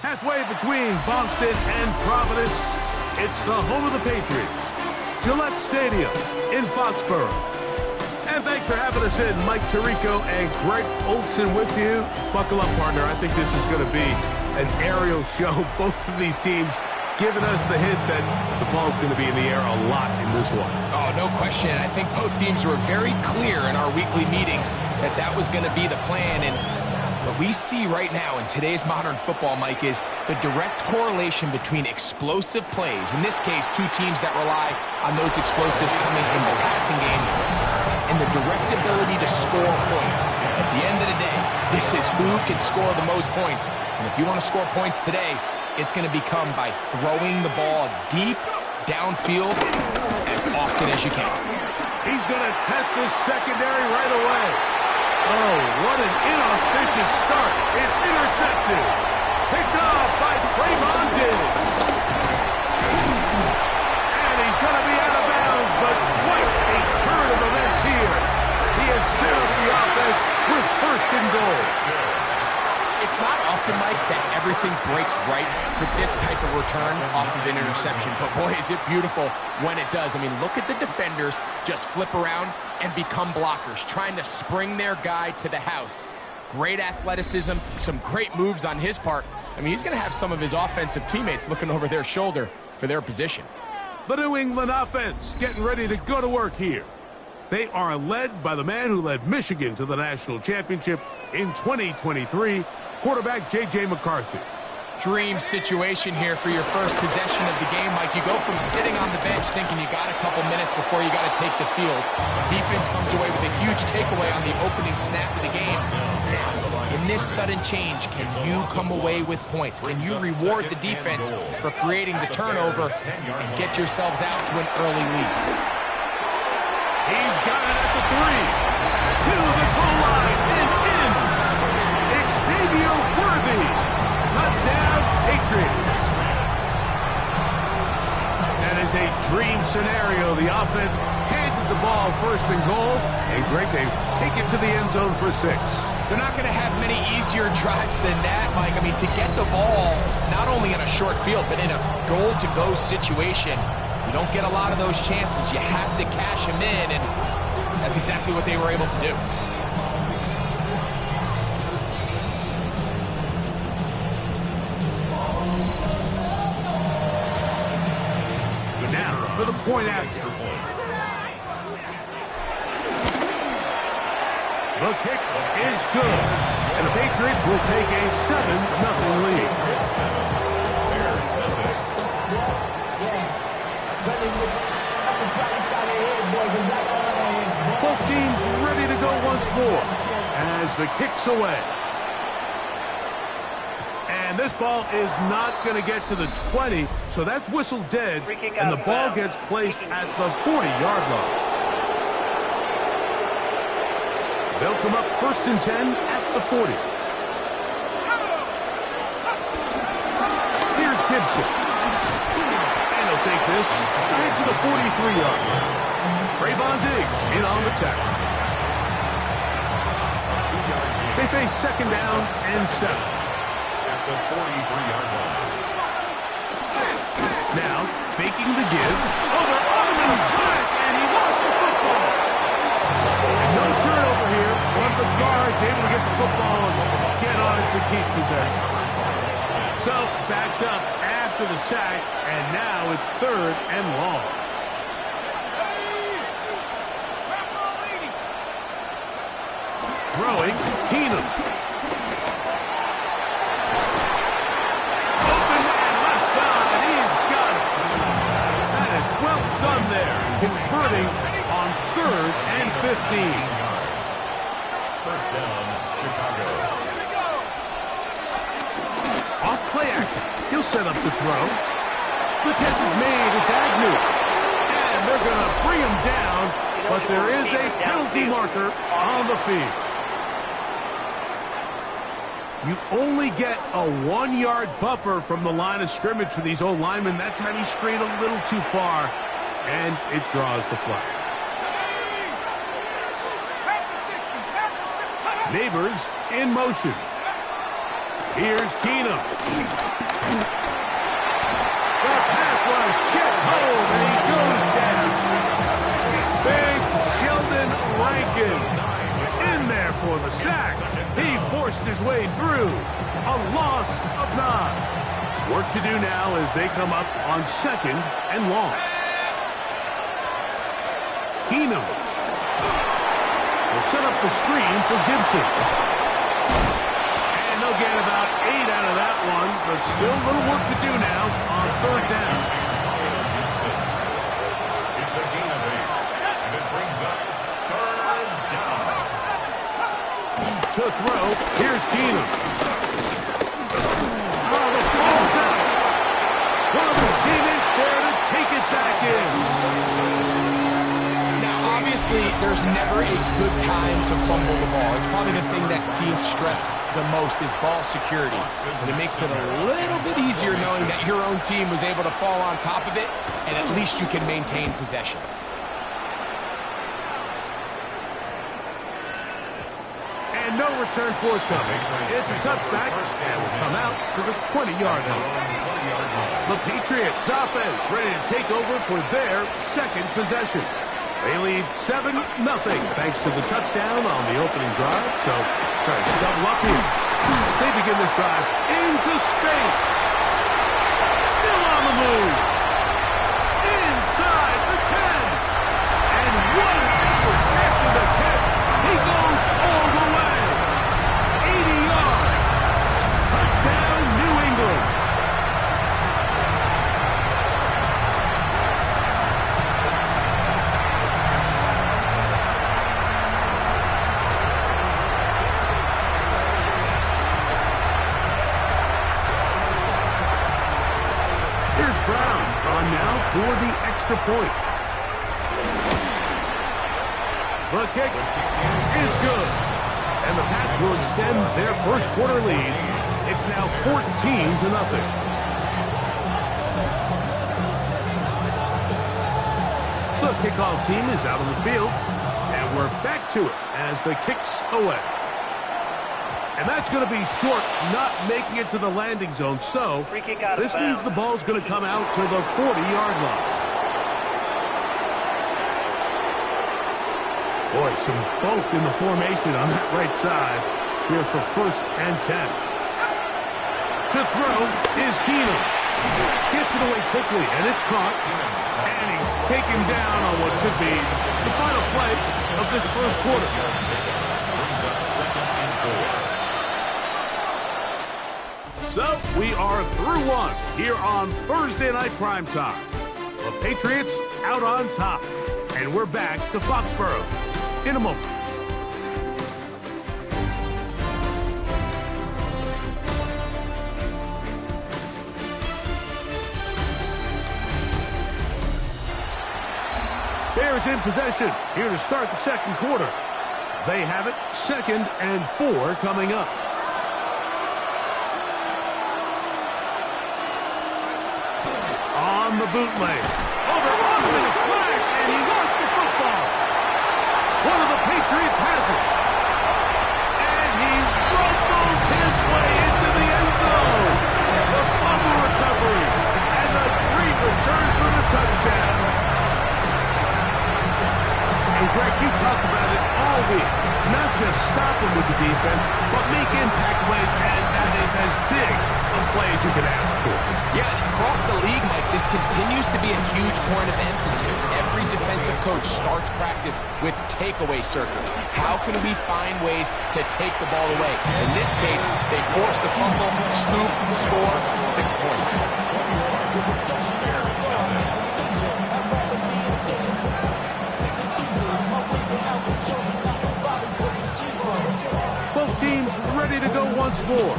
Halfway between Boston and Providence, it's the home of the Patriots, Gillette Stadium in Foxborough. And thanks for having us in, Mike Tirico and Greg Olson with you. Buckle up, partner. I think this is going to be an aerial show. Both of these teams giving us the hint that the ball's going to be in the air a lot in this one. Oh, no question. I think both teams were very clear in our weekly meetings that that was going to be the plan. And what we see right now in today's modern football, Mike, is the direct correlation between explosive plays, in this case, two teams that rely on those explosives coming in the passing game, and the direct ability to score points. At the end of the day, this is who can score the most points. And if you want to score points today, it's going to become by throwing the ball deep downfield as often as you can. He's going to test this secondary right away. Oh, what an inauspicious start. It's intercepted. Picked off by Trayvon Diggs. And he's going to be out of bounds, but what a turn of events here. He has set up the offense with first and goal. It's not often, Mike, that everything breaks right for this type of return off of an interception. But, boy, is it beautiful when it does. I mean, look at the defenders just flip around and become blockers, trying to spring their guy to the house. Great athleticism, some great moves on his part. I mean, he's going to have some of his offensive teammates looking over their shoulder for their position. The New England offense getting ready to go to work here. They are led by the man who led Michigan to the national championship in 2023, quarterback J.J. McCarthy. Dream situation here for your first possession of the game, Mike. You go from sitting on the bench thinking you got a couple minutes before you got to take the field. Defense comes away with a huge takeaway on the opening snap of the game. Now, in this sudden change, can you come away with points? Can you reward the defense for creating the turnover and get yourselves out to an early lead? He's got it at the 3. To the goal line and in. Xavier Worthy. Touchdown, Patriots. That is a dream scenario. The offense handed the ball first and goal. And Greg, they take it to the end zone for 6. They're not going to have many easier drives than that, Mike. I mean, to get the ball not only in a short field, but in a goal-to-go situation, you don't get a lot of those chances. You have to cash them in, and that's exactly what they were able to do. But now, for the point after. The kick is good, and the Patriots will take a 7-0 lead. Both teams ready to go once more as the kick's away. And this ball is not going to get to the 20, so that's whistled dead, and the ball gets placed at the 40-yard line. They'll come up 1st and 10 at the 40. Here's Gibson. And he'll take this back to the 43-yard line. Trayvon Diggs in on the tackle. They face 2nd down and 7. At the 43-yard line. Now, faking the give. Over in a flash, and he lost the football. And no turnover here. One of the guards able to get the football and get on it to keep possession. So, backed up after the sack, and now it's 3rd and long. Throwing, Keenum. Open man, left side, he's got it. That is well done there, converting on 3rd and 15. 1st down, Chicago. Play action. He'll set up to throw. The catch is made. It's Agnew. And they're going to bring him down, but there is a penalty marker on the field. You only get a 1-yard buffer from the line of scrimmage for these old linemen. That time he strayed a little too far, and it draws the flag. Neighbors in motion. Here's Keenum. The pass rush gets home, and he goes down. Big Sheldon Rankin in there for the sack. He forced his way through. A loss of 9. Work to do now as they come up on 2nd and long. Keenum will set up the screen for Gibson. And they'll get about 8 out of that one, but still a little work to do now on 3rd down. It's a gain of 8, and it brings up 3rd down. To throw, here's Keenum. Oh, the ball's out. One of his teammates there to take it back in. Now, obviously, there's never a good time to fumble the ball. It's probably the thing that teams stress the most is ball security. And it makes it a little bit easier knowing that your own team was able to fall on top of it, and at least you can maintain possession. And no return forthcoming. It's a touchback, and will come out to the 20-yard line. The Patriots offense ready to take over for their 2nd possession. They lead 7-0 thanks to the touchdown on the opening drive. So trying to double up here. As they begin this drive into space. Still on the move. Inside the 10. And one effort after the catch. He goes all the way. 80 yards. Touchdown, New England. Here's Brown on now for the extra point. The kick is good. And the Pats will extend their first quarter lead. It's now 14-0. The kickoff team is out on the field. And we're back to it as the kick's away. And that's going to be short, not making it to the landing zone. So this means the ball's going to come out to the 40-yard line. Boy, some bulk in the formation on that right side here for 1st and 10. To throw is Keenum. Gets it away quickly, and it's caught. And he's taken down on what should be the final play of this first quarter. Brings up 2nd and 4. So we are through one here on Thursday Night Primetime. The Patriots out on top. And we're back to Foxborough in a moment. Bears in possession here to start the 2nd quarter. They have it 2nd and 4 coming up. On the bootleg. Over in a flash, and he lost the football. One of the Patriots has it. And he rumbles his way into the end zone. The fumble recovery. And the great return for the touchdown. And Greg, you talked about it all week. Not just stop him with the defense, but make impact plays, and that is as big a play as you can ask for. Yeah, across the league, Mike, this continues to be a huge point of emphasis. Every defensive coach starts practice with takeaway circuits. How can we find ways to take the ball away? In this case, they force the fumble, scoop, score, 6 points. Both teams ready to go once more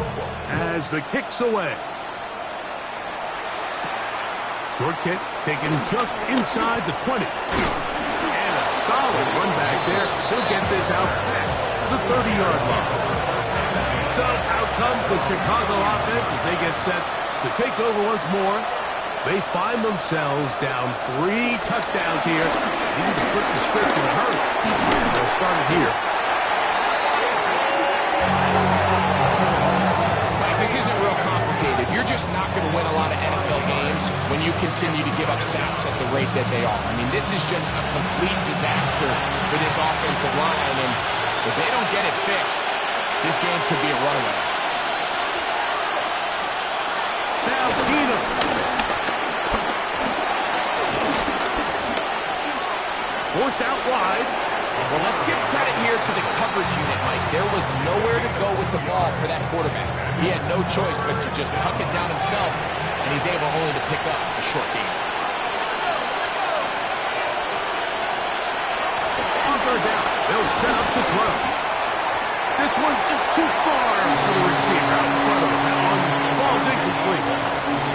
as the kick's away. Short kick taken just inside the 20. And a solid run back there. He'll get this out past the 30-yard line. So out comes the Chicago offense as they get set to take over once more. They find themselves down 3 touchdowns here. They need to flip the script in a hurry. And they'll start it here. This isn't real complicated. You're just not going to win a lot of NFL games when you continue to give up sacks at the rate that they are. I mean, this is just a complete disaster for this offensive line, and if they don't get it fixed, this game could be a runaway. Now Keenum. Forced out wide. Well, let's give credit here to the coverage unit, Mike. There was nowhere to go with the ball for that quarterback. He had no choice but to just tuck it down himself, and he's able only to pick up a short gain. On third down, they'll set up to throw. This one just too far for the receiver out in front of him. That one falls incomplete.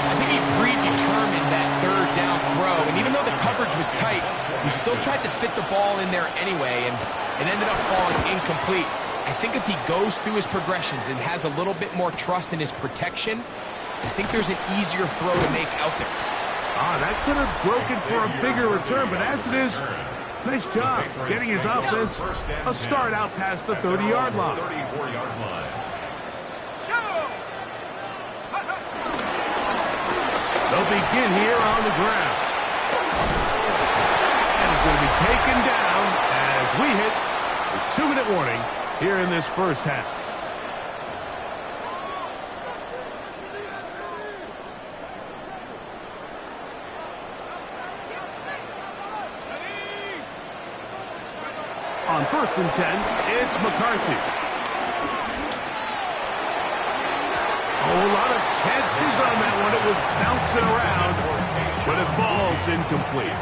I think he predetermined that third down throw, and even though the coverage was tight, he still tried to fit the ball in there anyway, and it ended up falling incomplete. I think if he goes through his progressions and has a little bit more trust in his protection, I think there's an easier throw to make out there. That could have broken for a bigger return, but as it is, nice job getting his offense a start out past the 30-yard line. They'll begin here on the ground. And it's going to be taken down as we hit the 2-minute warning here in this first half. On 1st and 10, it's McCarthy. A lot of chances on that one. It was bouncing around, but it falls incomplete.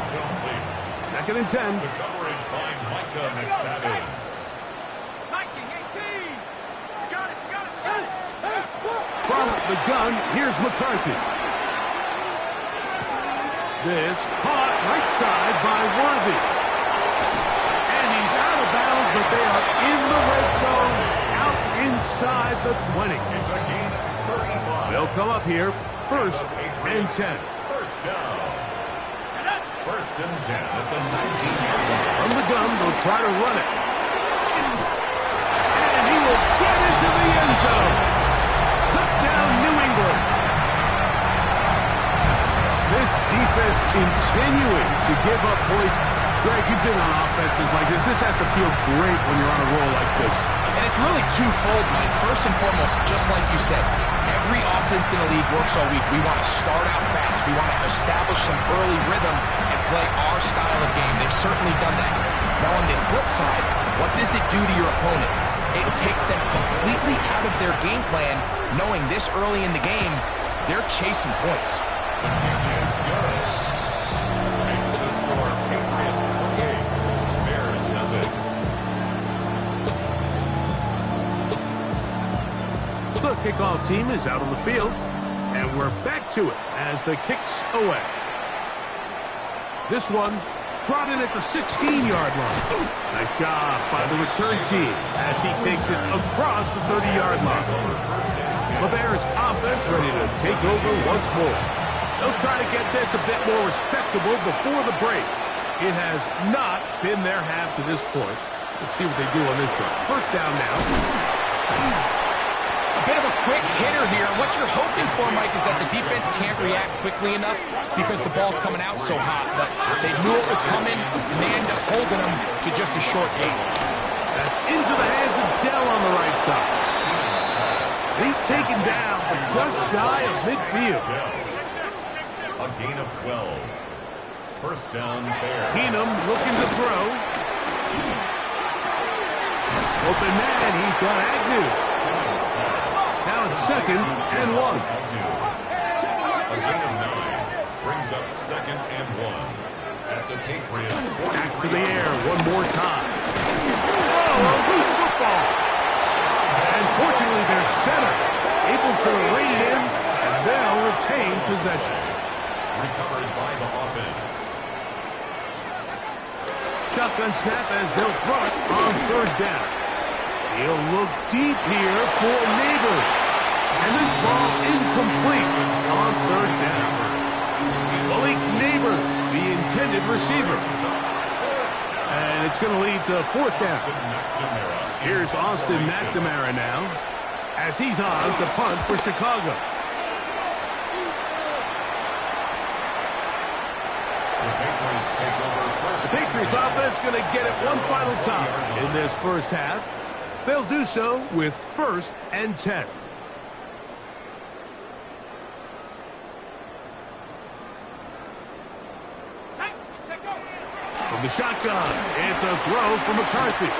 2nd and 10. The coverage by Micah McFadden. From the gun, here's McCarthy. This caught right side by Worthy. And he's out of bounds, but they are in the red zone, out inside the 20. It's a gain of 35. They'll come up here, 1st and 10. First down. 1st and 10 at the 19-yard line. From the gun, they'll try to run it. And he will get into the end zone. Touchdown, New England. This defense continuing to give up points. Greg, you've been on offenses like this. This has to feel great when you're on a roll like this. And it's really twofold, Mike. First and foremost, just like you said, every offense in the league works all week. We want to start out fast. We want to establish some early rhythm and play our style of game. They've certainly done that. Now, on the flip side, what does it do to your opponent? It takes them completely out of their game plan, knowing this early in the game, they're chasing points. The kick is good. Makes the score Patriots 28, Bears nothing. The kickoff team is out on the field, and we're back to it as the kick's away. This one brought in at the 16-yard line. Nice job by the return team as he takes it across the 30-yard line. The Bears offense ready to take over once more. They'll try to get this a bit more respectable before the break. It has not been their half to this point. Let's see what they do on this drive. First down now. A bit of a quick hitter here. What you're hoping for, Mike, is that the defense can't react quickly enough because the ball's coming out so hot. But they knew it was coming, and they end up holding them to just a short gain. That's into the hands of Dell on the right side. He's taken down to just shy of midfield. A gain of 12. First down, Bears. Keenum looking to throw. Open man, he's got Agnew. Now it's 2nd and 1. A gain of 9 brings up 2nd and 1 at the Patriots. Back to the air one more time. Oh, a loose football. And fortunately, their center able to rein it in, and they'll retain possession. recovered by the offense. Shotgun snap as they'll throw it on third down. He'll look deep here for Neighbors. And this ball incomplete on third down. Malik Neighbors, the intended receiver. And it's going to lead to fourth down. Here's Austin McNamara now, as he's on to punt for Chicago. The Patriots offense going to get it one final time in this first half. They'll do so with 1st and 10. From the shotgun, it's a throw for McCarthy.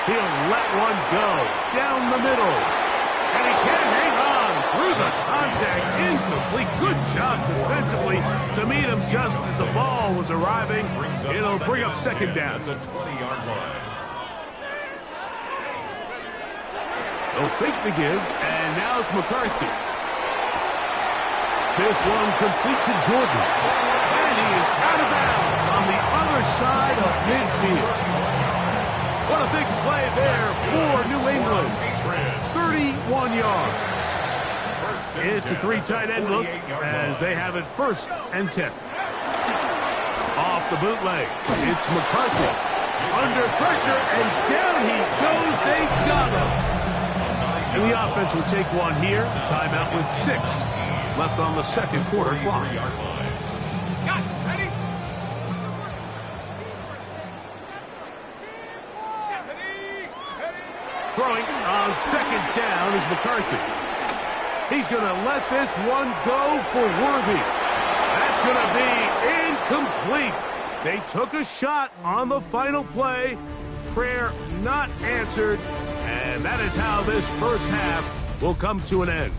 He'll let one go down the middle. And he can hang on through the contact. Incomplete. Good job defensively to meet him just as the ball was arriving. It'll bring up second down. The 20-yard line. They'll fake the give, and now it's McCarthy. This one complete to Jordan. And he is out of bounds on the other side of midfield. What a big play there for New England. 31 yards. It's a 3 tight end look as they have it 1st and 10. Off the bootleg, it's McCarthy. Under pressure, and down he goes. They got him. And the offense will take one here. Timeout with 6 left on the second quarter clock. Throwing on second down is McCarthy. He's going to let this one go for Worthy. That's going to be incomplete. They took a shot on the final play. Prayer not answered. And that is how this first half will come to an end.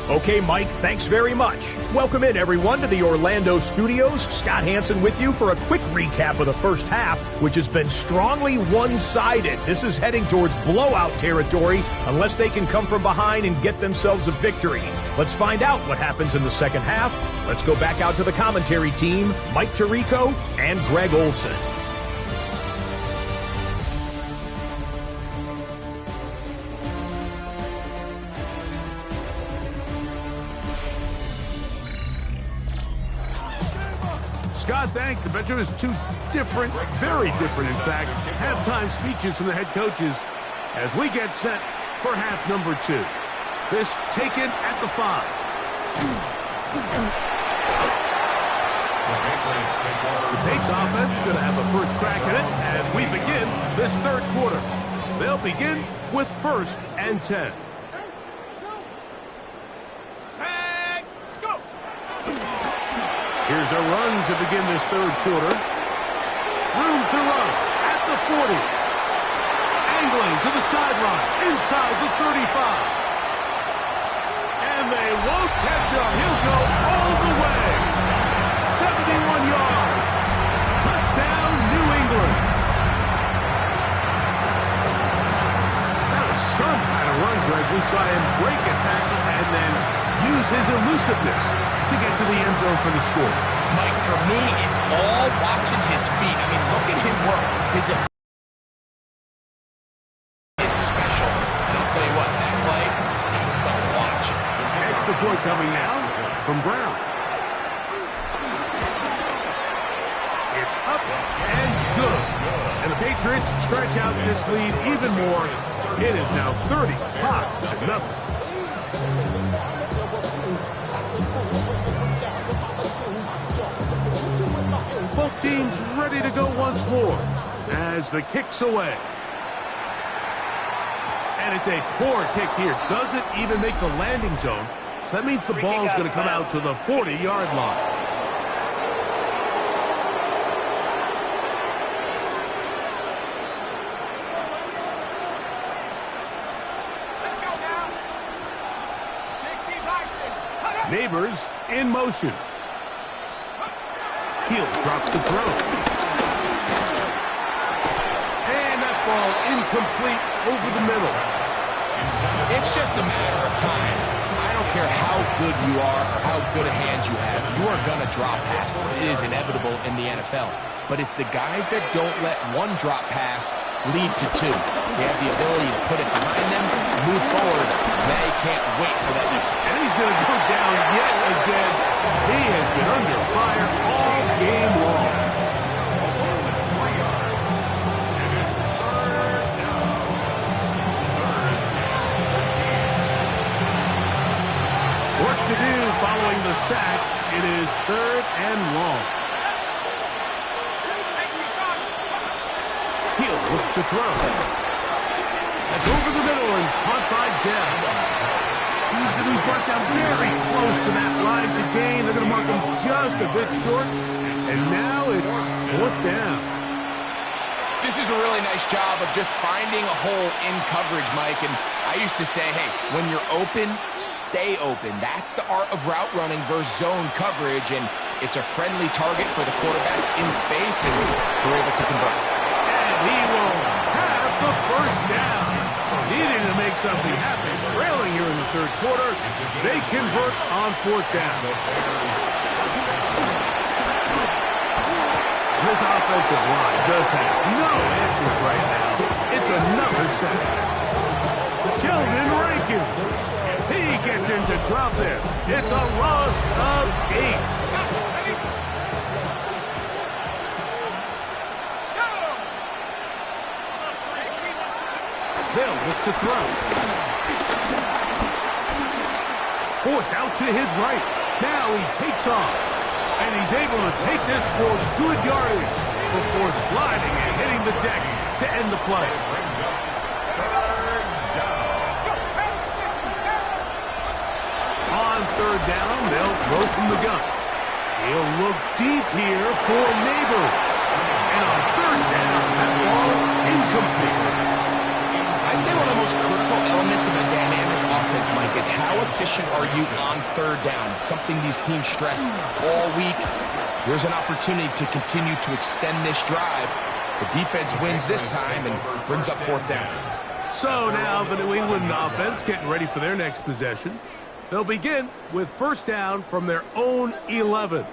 Okay, Mike, thanks very much. Welcome in, everyone, to the Orlando studios. Scott Hansen with you for a quick recap of the first half, which has been strongly one-sided. This is heading towards blowout territory unless they can come from behind and get themselves a victory. Let's find out what happens in the second half. Let's go back out to the commentary team, Mike Tirico and Greg Olson. Scott, thanks. I bet you it was 2 different, very different, in fact, halftime speeches from the head coaches as we get set for half number 2. This taken at the 5. The Patriots offense is going to have a first crack at it as we begin this third quarter. They'll begin with 1st and 10. Here's a run to begin this third quarter. Room to run at the 40. Angling to the sideline, inside the 35. And they won't catch him. He'll go all the way. 71 yards. Touchdown, New England. That was some kind of run, Greg. We saw him break a tackle and then use his elusiveness to get to the end zone for the score. Mike, for me, it's all watching his feet. I mean, look at him work. His is special. And I'll tell you what, that play, it was something to watch. Extra point coming now from Brown. It's up and good. And the Patriots stretch out this lead even more. It is now 35-0. Both teams ready to go once more as the kick's away. And it's a poor kick here. Doesn't even make the landing zone. So that means the ball's going to come out to the 40-yard line. Neighbors in motion. Heel drops the throw. And that ball incomplete over the middle. It's just a matter of time. I don't don't care how good you are or how good a hand you have, you are going to drop passes. It is inevitable in the NFL. But it's the guys that don't let one drop pass lead to two. They have the ability to put it behind them, move forward. Now you can't wait for that next one. And he's going to go down yet again. He has been under fire all game long. Work to do following the sack. It is 3rd and long. He'll look to throw. That's over the middle and caught by Dell. He's going to be brought down very close to that line to gain. They're going to mark him just a bit short. And now it's 4th down. This is a really nice job of just finding a hole in coverage, Mike. And I used to say, hey, when you're open, stay open. That's the art of route running versus zone coverage. And it's a friendly target for the quarterback in space, and we're able to convert. And he will have the 1st down. Needing to make something happen, trailing here in the 3rd quarter. They convert on 4th down. This offensive line just has no answers right now. It's another sack. Sheldon Rankins. He gets in to drop it. It's a loss of 8. Hill looks to throw. Forced out to his right. Now he takes off. And he's able to take this for good yardage before sliding and hitting the deck to end the play. On 3rd down, they'll throw from the gun. He'll look deep here for Neighbors. And on 3rd down, that ball incomplete. I'd say one of the most critical elements of a dynamic offense, Mike, is how efficient are you on 3rd down? It's something these teams stress all week. Here's an opportunity to continue to extend this drive. The defense wins this time and brings up 4th down. So now the New England offense getting ready for their next possession. They'll begin with 1st down from their own 11.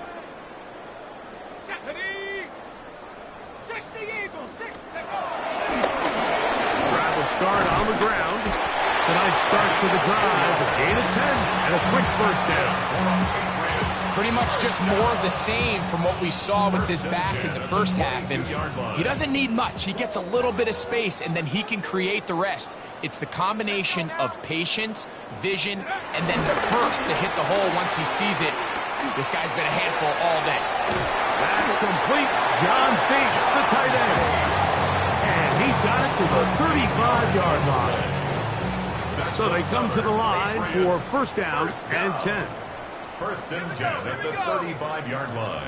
Start on the ground. It's a nice start to the drive. A gain of 10 and a quick 1st down. Pretty much just more of the same from what we saw with this back in the 1st half. And he doesn't need much. He gets a little bit of space, and then he can create the rest. It's the combination of patience, vision, and then the burst to hit the hole once he sees it. This guy's been a handful all day. That's complete. John Bates, the tight end. And he's got it to the 35-yard line. So they come to the line for 1st down and 10. 1st and 10 at the 35-yard line.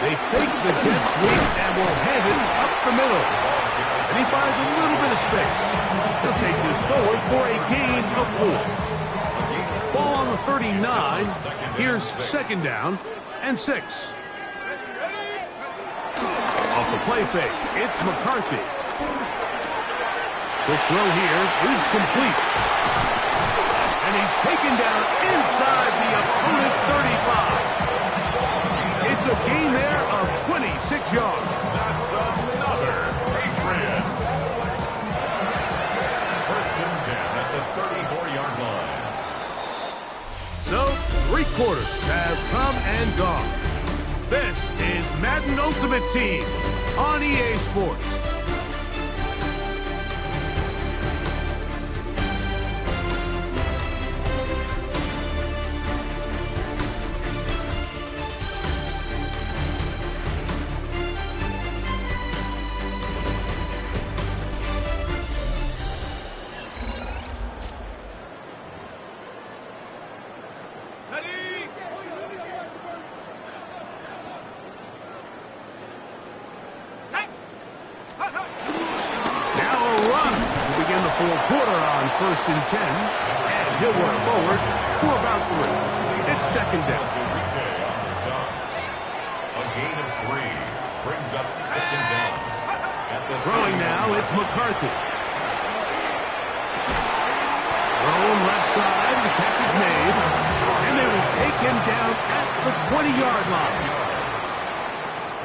They fake the jet sweep and will hand it up the middle. And he finds a little bit of space. He'll take this forward for a gain of 4. Ball on the 39. Here's 2nd down and 6. Off the play fake, it's McCarthy. Quick throw here is complete. And he's taken down inside the opponent's 35. It's a gain there of 26 yards. That's another Patriots. 1st and 10 at the 34-yard line. So, 3 quarters have come and gone. This is Madden Ultimate Team on EA Sports. First and 10, and he'll work forward for about 3. It's 2nd down. A gain of 3 brings up 2nd down. Throwing now, it's McCarthy. zone left side. The catch is made. And they will take him down at the 20-yard line.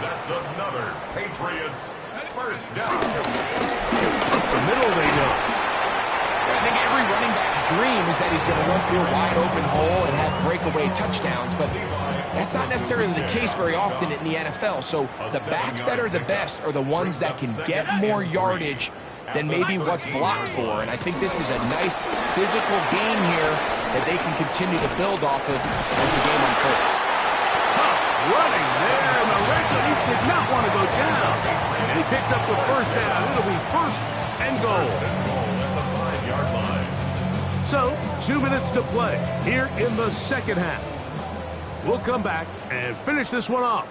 That's another Patriots first down. Up the middle they go. I think every running back's dream is that he's going to run through a wide open hole and have breakaway touchdowns, but that's not necessarily the case very often in the NFL. So the backs that are the best are the ones that can get more yardage than maybe what's blocked for. And I think this is a nice physical game here that they can continue to build off of as the game unfolds. Tough running there in the red zone. He did not want to go down. And he picks up the first down. It'll be first and goal. So, 2 minutes to play here in the second half. We'll come back and finish this one off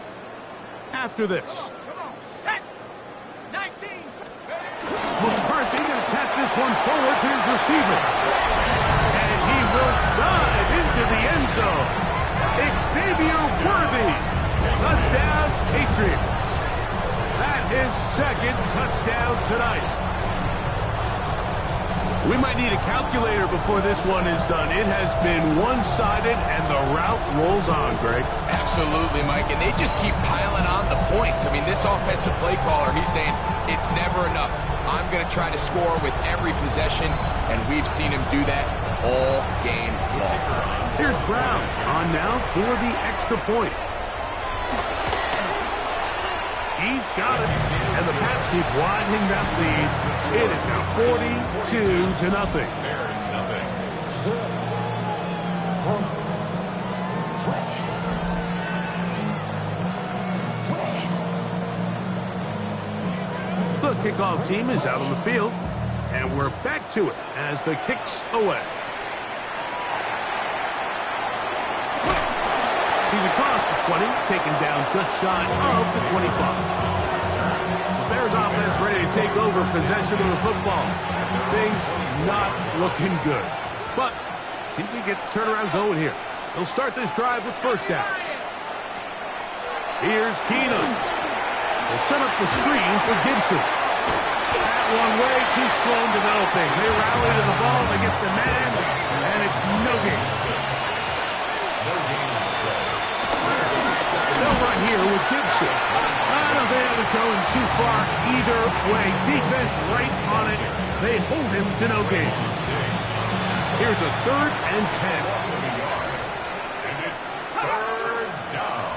after this. McCarthy going to tap this one forward to his receivers. And he will dive into the end zone. Xavier Worthy. Touchdown, Patriots. That is second touchdown tonight. We might need a calculator before this one is done. It has been one-sided, and the route rolls on, Greg. Absolutely, Mike, and they just keep piling on the points. I mean, this offensive play caller, he's saying, it's never enough. I'm going to try to score with every possession, and we've seen him do that all game long. Here's Brown on now for the extra point. He's got it, and the Pats keep widening that lead. It is now 42-0. There's nothing. The kickoff team is out on the field, and we're back to it as the kick's away. He's across the 20, taken down just shy of the 25. The Bears offense ready to take over possession of the football. Things not looking good. But see if we get the turnaround going here. They'll start this drive with first down. Here's Keenum. They'll set up the screen for Gibson. That one way too slow in developing. They rally to the ball, they get the man, and it's no gain. They'll run here with Gibson. I don't think that was going too far either way. Defense right on it. They hold him to no gain. Here's a 3rd and 10. And it's third down.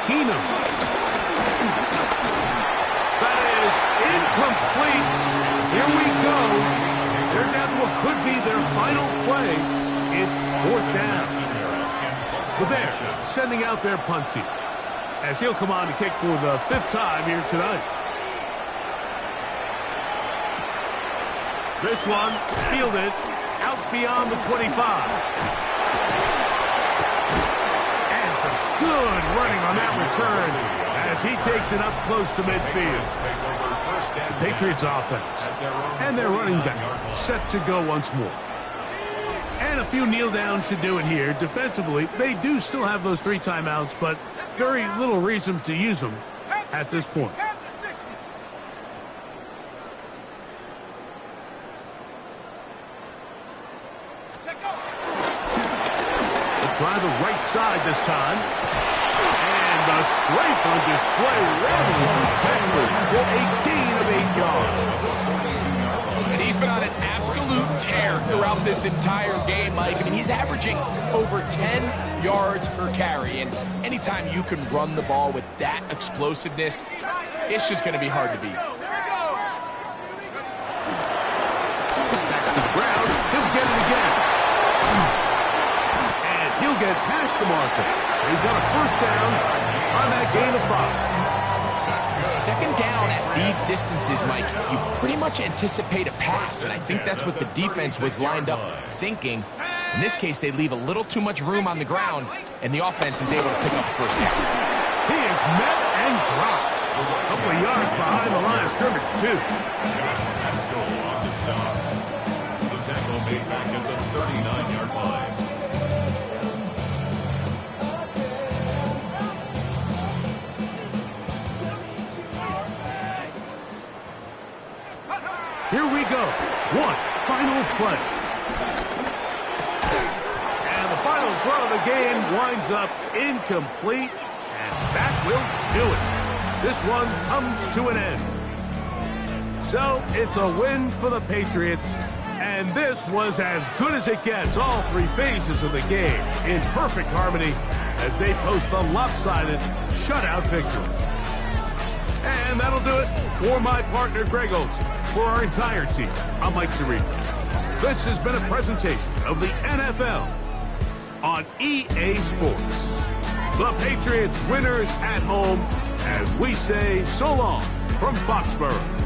Keenum. That is incomplete. Here we go. They're down to what could be their final play. It's 4th down. The Bears sending out their punt team as he'll come on to kick for the 5th time here tonight. This one fielded out beyond the 25. And some good running on that return as he takes it up close to midfield. The Patriots offense and their running back set to go once more. And a few kneel downs should do it here. Defensively, they do still have those 3 timeouts, but very little reason to use them at this point. They'll try the right side this time. And the strength on display rattling backwards for a gain of 8 yards. And he's been on an absolute tear throughout this entire game, Mike. I mean, he's averaging over 10 yards per carry. And anytime you can run the ball with that explosiveness, it's just going to be hard to beat. Back to Brown. He'll get it again. And he'll get past the marker. So he's got a first down on that gain of 5. Second down at these distances, Mike, you pretty much anticipate a pass, and I think that's what the defense was lined up thinking. In this case, they leave a little too much room on the ground, and the offense is able to pick up the first down. He is met and dropped. A couple of yards behind the line of scrimmage, too. Josh Haskell on the stop. The tackle made back at the 39-yard line. Here we go. One final play. And the final throw of the game winds up incomplete, and that will do it. This one comes to an end. So it's a win for the Patriots, and this was as good as it gets. All three phases of the game in perfect harmony as they post the lopsided shutout victory. And that'll do it for my partner, Greg Olson. For our entire team, I'm Mike Tirico. This has been a presentation of the NFL on EA Sports. The Patriots winners at home as we say so long from Foxborough.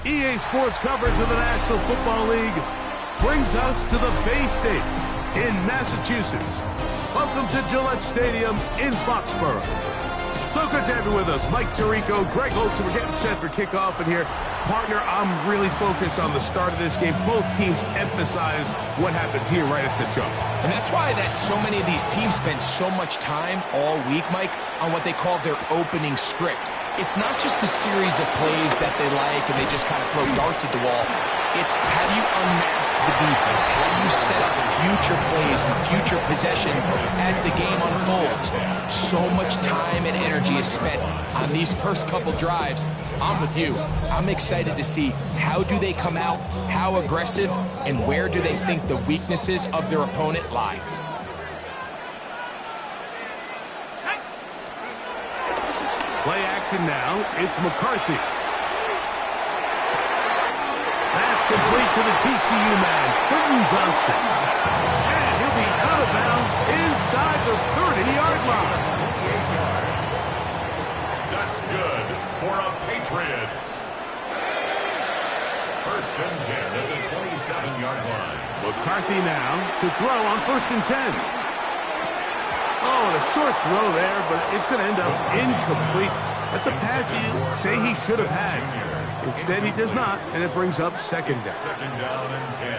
EA Sports coverage of the National Football League brings us to the Bay State in Massachusetts. Welcome to Gillette Stadium in Foxborough. So good to have you with us. Mike Tirico, Greg Olson. We're getting set for kickoff in here. Partner, I'm really focused on the start of this game. Both teams emphasize what happens here right at the jump. And that's why that so many of these teams spend so much time all week, Mike, on what they call their opening script. It's not just a series of plays that they like and they just kind of throw darts at the wall. It's how do you unmask the defense? How do you set up future plays and future possessions as the game unfolds? So much time and energy is spent on these first couple drives. I'm with you. I'm excited to see how do they come out, how aggressive, and where do they think the weaknesses of their opponent lie. Play action now. It's McCarthy. That's complete to the TCU man, Quentin Johnston. And he'll be out of bounds inside the 30-yard line. That's good for a Patriots. First and 10 at the 27-yard line. McCarthy now to throw on first and 10. Oh, and a short throw there, but it's going to end up incomplete. That's a pass you say he should have had. Instead, he does not, and it brings up second down. Second down and 10.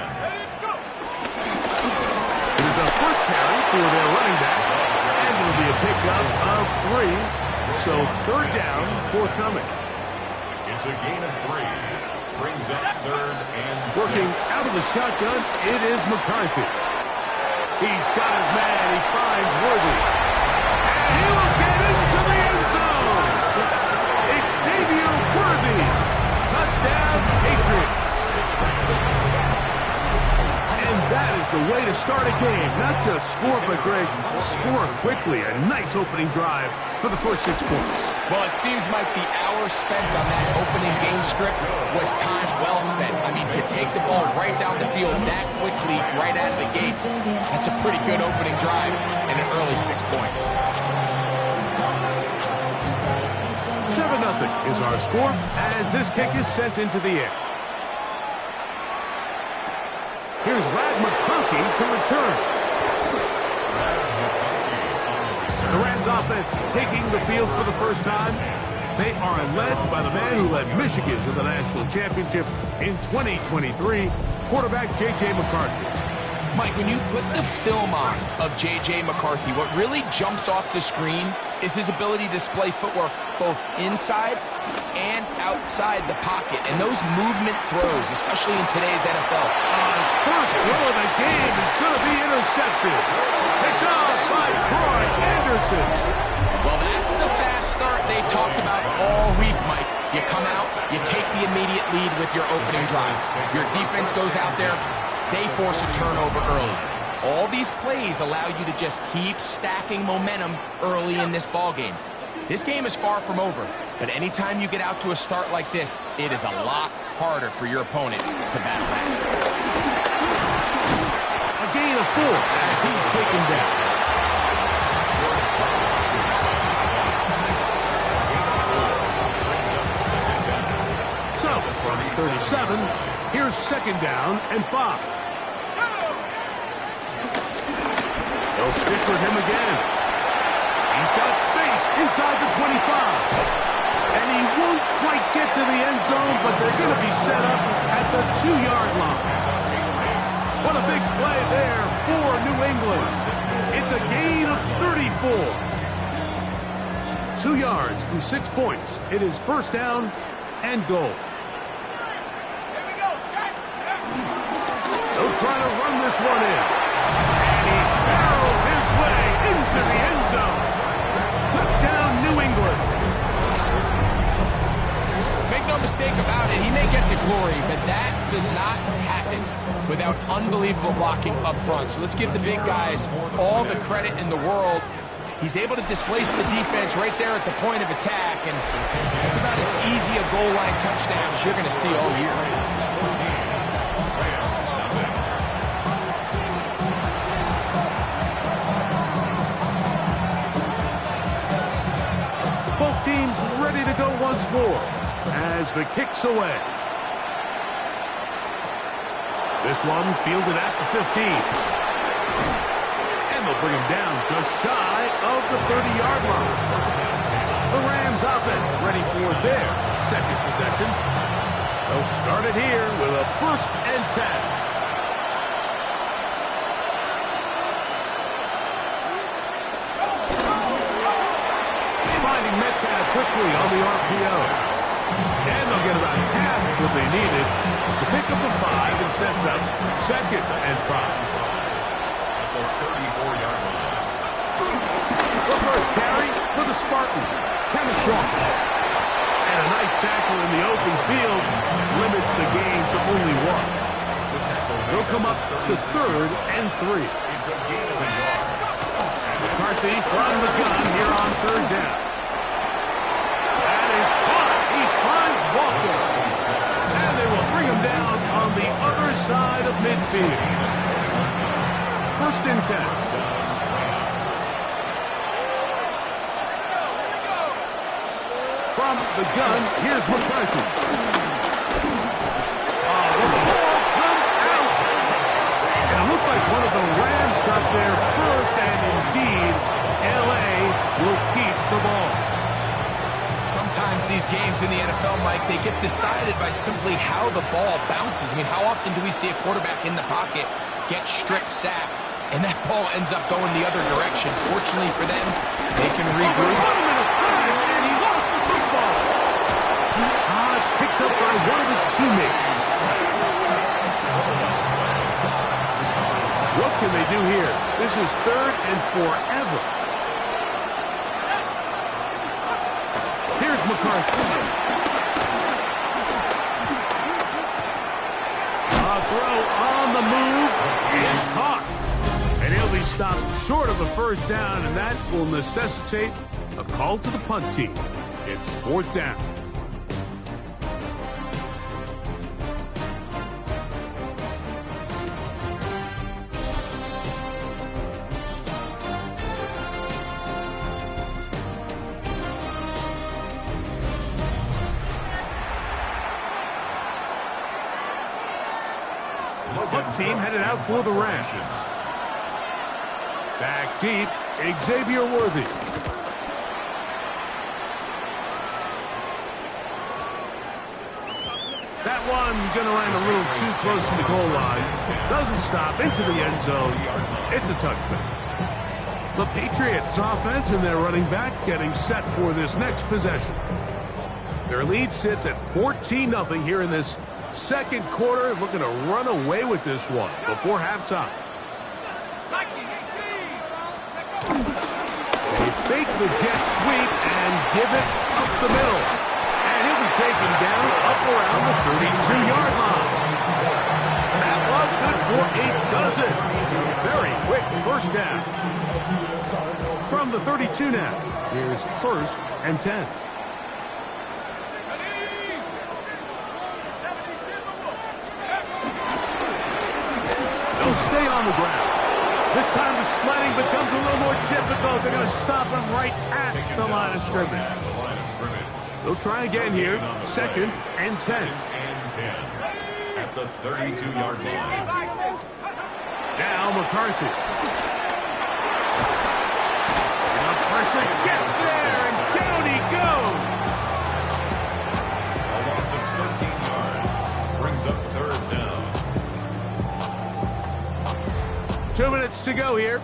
It is a first carry for their running back, and it'll be a pickup of 3. So third down, forthcoming. It's a gain of 3. Brings up third and 6. Working out of the shotgun, it is McCarthy. He's got his man. He finds Worthy. And he will get into the end zone. Xavier Worthy. Touchdown, Patriots. And that is the way to start a game. Not just score, but, Greg, score quickly. A nice opening drive for the first 6 points. Well, it seems like the hour spent on that opening game script was time well spent. I mean, to take the ball right down the field that quickly, right out of the gates, that's a pretty good opening drive and an early 6 points. 7-0 is our score as this kick is sent into the air. Here's Rad McConkey to return. The Rams offense taking the field for the first time. They are led by the man who led Michigan to the national championship in 2023, quarterback J.J. McCarthy. Mike, when you put the film on of J.J. McCarthy, what really jumps off the screen is his ability to display footwork both inside and outside the pocket. And those movement throws, especially in today's NFL. His first throw of the game is going to be intercepted. Picked off by Troy Anderson. Well, that's the fast start they talked about all week, Mike. You come out, you take the immediate lead with your opening drive. Your defense goes out there, they force a turnover early. All these plays allow you to just keep stacking momentum early in this ballgame. This game is far from over, but anytime you get out to a start like this, it is a lot harder for your opponent to battle back. A gain of 4 as he's taken down. So, from 37, here's second down and 5. They'll stick with him again. He's got space inside the 25. And he won't quite get to the end zone, but they're going to be set up at the 2-yard line. What a big play there for New England. It's a gain of 34. 2 yards from 6 points. It is first down and goal. They'll try to run this one in. And he barrels his way into the end zone. Touchdown, New England. Make no mistake about it, he may get the glory, but that does not happen without unbelievable blocking up front. So let's give the big guys all the credit in the world. He's able to displace the defense right there at the point of attack, and it's about as easy a goal line touchdown as you're going to see all year. Both teams ready to go once more as the kick's away. This one fielded at the 15. And they'll bring him down just shy of the 30-yard line. The Rams offense ready for their second possession. They'll start it here with a 1st and 10. Quickly on the RPO. And they'll get about half of what they needed to pick up the 5 and sets up 2nd and 5. At the 34-yard line. The first carry for the Spartans. Kenneth Crawford. And a nice tackle in the open field limits the game to only 1. They'll come up to 3rd and 3. It's a gain of a yard. McCarthy from the gun here on 3rd down. Walker. And they will bring him down on the other side of midfield. 1st and 10. From the gun, here's McCarthy. Oh, the ball comes out. And it looks like one of the Rams got there first, and indeed, L.A. will keep the ball. Sometimes these games in the NFL, Mike, they get decided by simply how the ball bounces. I mean, how often do we see a quarterback in the pocket get strip sack, and that ball ends up going the other direction? Fortunately for them, they can regroup. by one of his teammates. What can they do here? This is 3rd and forever. Here's McCarthy. A throw on the move is caught. And he'll be stopped short of a first down, and that will necessitate a call to the punt team. It's 4th down. Punt team headed out for the Rams. Back deep, Xavier Worthy. That one going to land a little too close to the goal line. Doesn't stop into the end zone. It's a touchback. The Patriots offense and their running back getting set for this next possession. Their lead sits at 14-0 here in this second quarter, looking to run away with this one before halftime. They fake the jet sweep and give it up the middle. And he'll be taken down up around the 32-yard line. That one good for a dozen. Very quick first down. From the 32 now, here's 1st and 10. They'll stay on the ground. This time the sledding becomes a little more difficult. They're going to stop him right at the line of scrimmage. They'll try again here. 2nd and 10. At the 32-yard line. Now McCarthy. The pressure gets there, and down he goes. A loss of 13 yards brings up 3rd down. 2 minutes to go here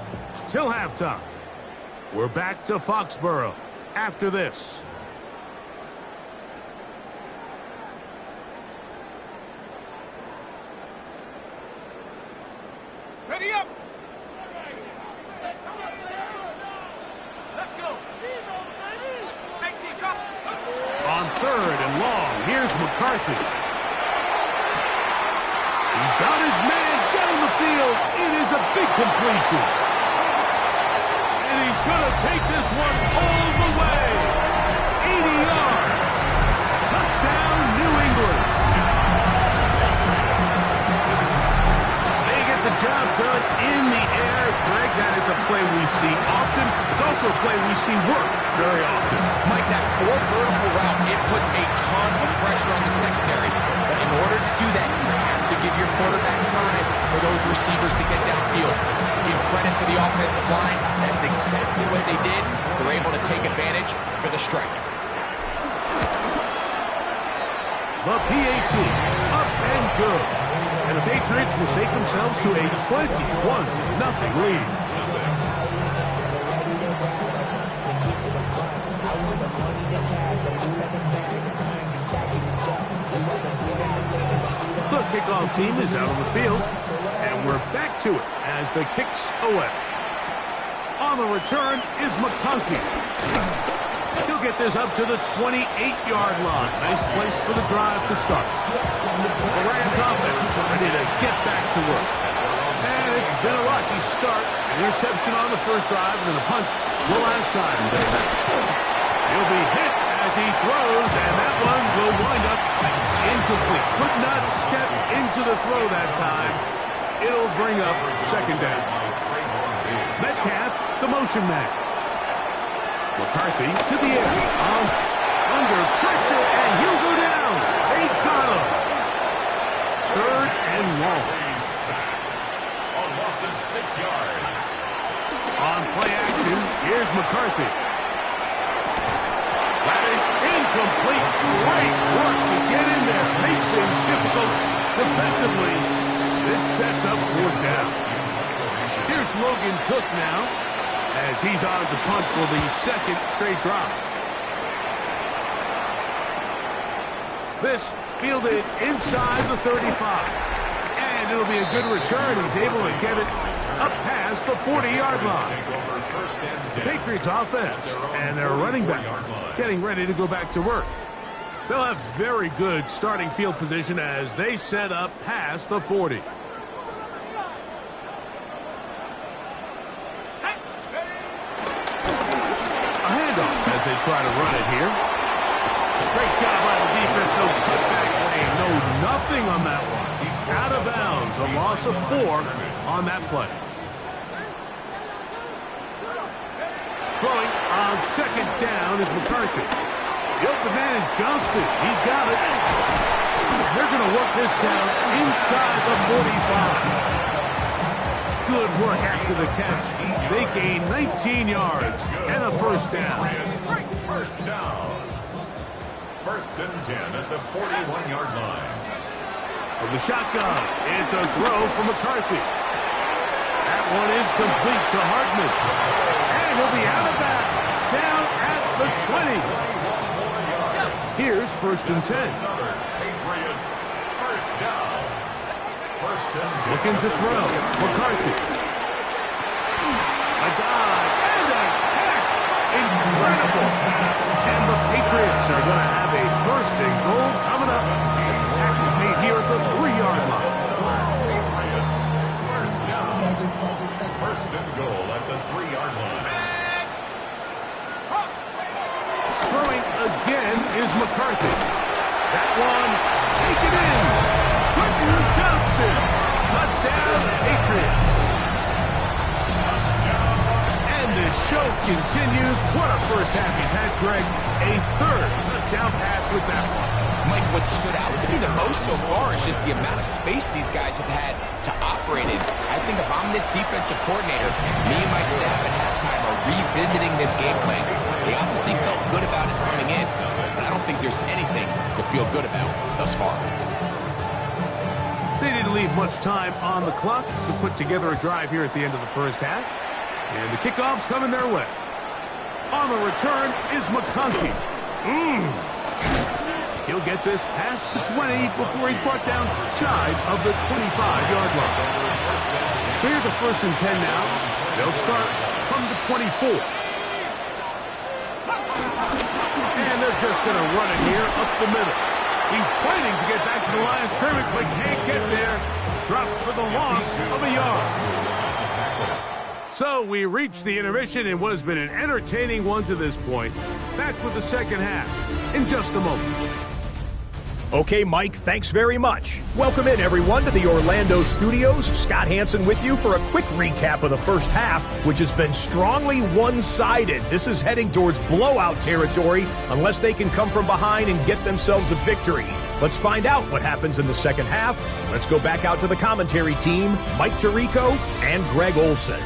till halftime. We're back to Foxborough after this. Ready up! Let's go! On 3rd and long, here's McCarthy. He's got his man down the field. It is a big completion. And he's going to take this one all the way. 80 yards. Touchdown, New England. They get the job done in the air. Greg, that is a play we see often. It's also a play we see work very often. Mike, that 4 vertical route, it puts a ton of pressure on the secondary. But in order to do that, you have to give your quarterback time for those receivers to get downfield. Give credit to the offensive line. That's exactly what they did. They're able to take advantage for the strike. The PAT, up and good. And the Patriots will take themselves to a 21-0 lead. The kickoff team is out on the field, and we're back to it as the kicks away. On the return is McConkey. He'll get this up to the 28-yard line. Nice place for the drive to start. The Rams offense ready to get back to work. And it's been a rocky start. An interception on the first drive, and then a punt the last time. He'll be hit as he throws, and that one will wind up incomplete. Could not step into the throw that time. It'll bring up 2nd down. Metcalf, the motion man. McCarthy to the air. Under pressure, and he'll go down. They got him. 3rd and long. A loss of 6 yards. On play action, here's McCarthy. That is incomplete. Great work to get in there. Make things difficult defensively. It sets up 4th down. Here's Logan Cook now, as he's on to punt for the 2nd straight drive. This Fielded inside the 35. And it'll be a good return. He's able to get it up past the 40-yard line. Patriots offense and their running back getting ready to go back to work. They'll have very good starting field position as they set up past the 40. A handoff as they try to run it here. Great job by the defense. No cutback lane. No nothing on that one. He's out of bounds. A loss of 4 on that play. Throwing on second down is McCarthy. The open man is Johnston. He's got it. They're going to work this down inside the 45. Good work after the catch. They gain 19 yards and a first down. First down. First and 10 at the 41-yard line. From the shotgun, it's a throw from McCarthy. That one is complete to Hartman. And he'll be out of bounds, down at the 20. Here's first and 10. Patriots, first down. First and 10. Looking to throw. McCarthy. A dive and a catch. Incredible. And the Patriots are going to have a first and goal coming up as the tackle is made here at the 3-yard line. Patriots, first down. First and goal at the 3-yard line. Throwing again is McCarthy. That one, take it in. Quentin Johnston. Touchdown, Patriots. And this show continues. What a first half he's had, Greg. A third touchdown pass with that one. Mike, what stood out to me the most so far is just the amount of space these guys have had to operate in. I think if I'm this defensive coordinator, me and my staff at halftime are revisiting this game plan. They obviously felt good about it coming in, but I don't think there's anything to feel good about thus far. They didn't leave much time on the clock to put together a drive here at the end of the first half. And the kickoff's coming their way. On the return is McConkey. He'll get this past the 20 before he's brought down shy of the 25-yard line. So here's a first and 10 now. They'll start from the 24. And they're just going to run it here up the middle. He's fighting to get back to the line of scrimmage, but can't get there. Dropped for the loss of a yard. So we reach the intermission in what has been an entertaining one to this point. Back with the second half in just a moment. Okay, Mike, thanks very much. Welcome in, everyone, to the Orlando studios. Scott Hansen with you for a quick recap of the first half, which has been strongly one-sided. This is heading towards blowout territory unless they can come from behind and get themselves a victory. Let's find out what happens in the second half. Let's go back out to the commentary team, Mike Tirico and Greg Olson.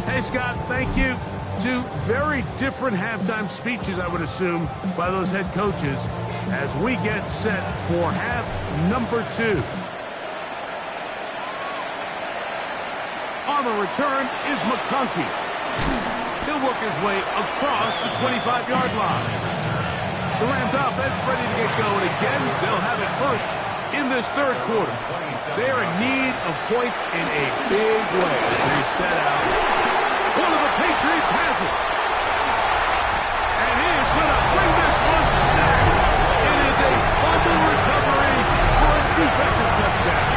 Hey, Scott, thank you. Two very different halftime speeches, I would assume, by those head coaches as we get set for half number 2. On the return is McConkey. He'll work his way across the 25-yard line. The Rams offense ready to get going again. They'll have it first in this third quarter. They're in need of points in a big way as they set out. One of the Patriots has it. And he is going to bring this one back. It is a fumble recovery for a defensive touchdown.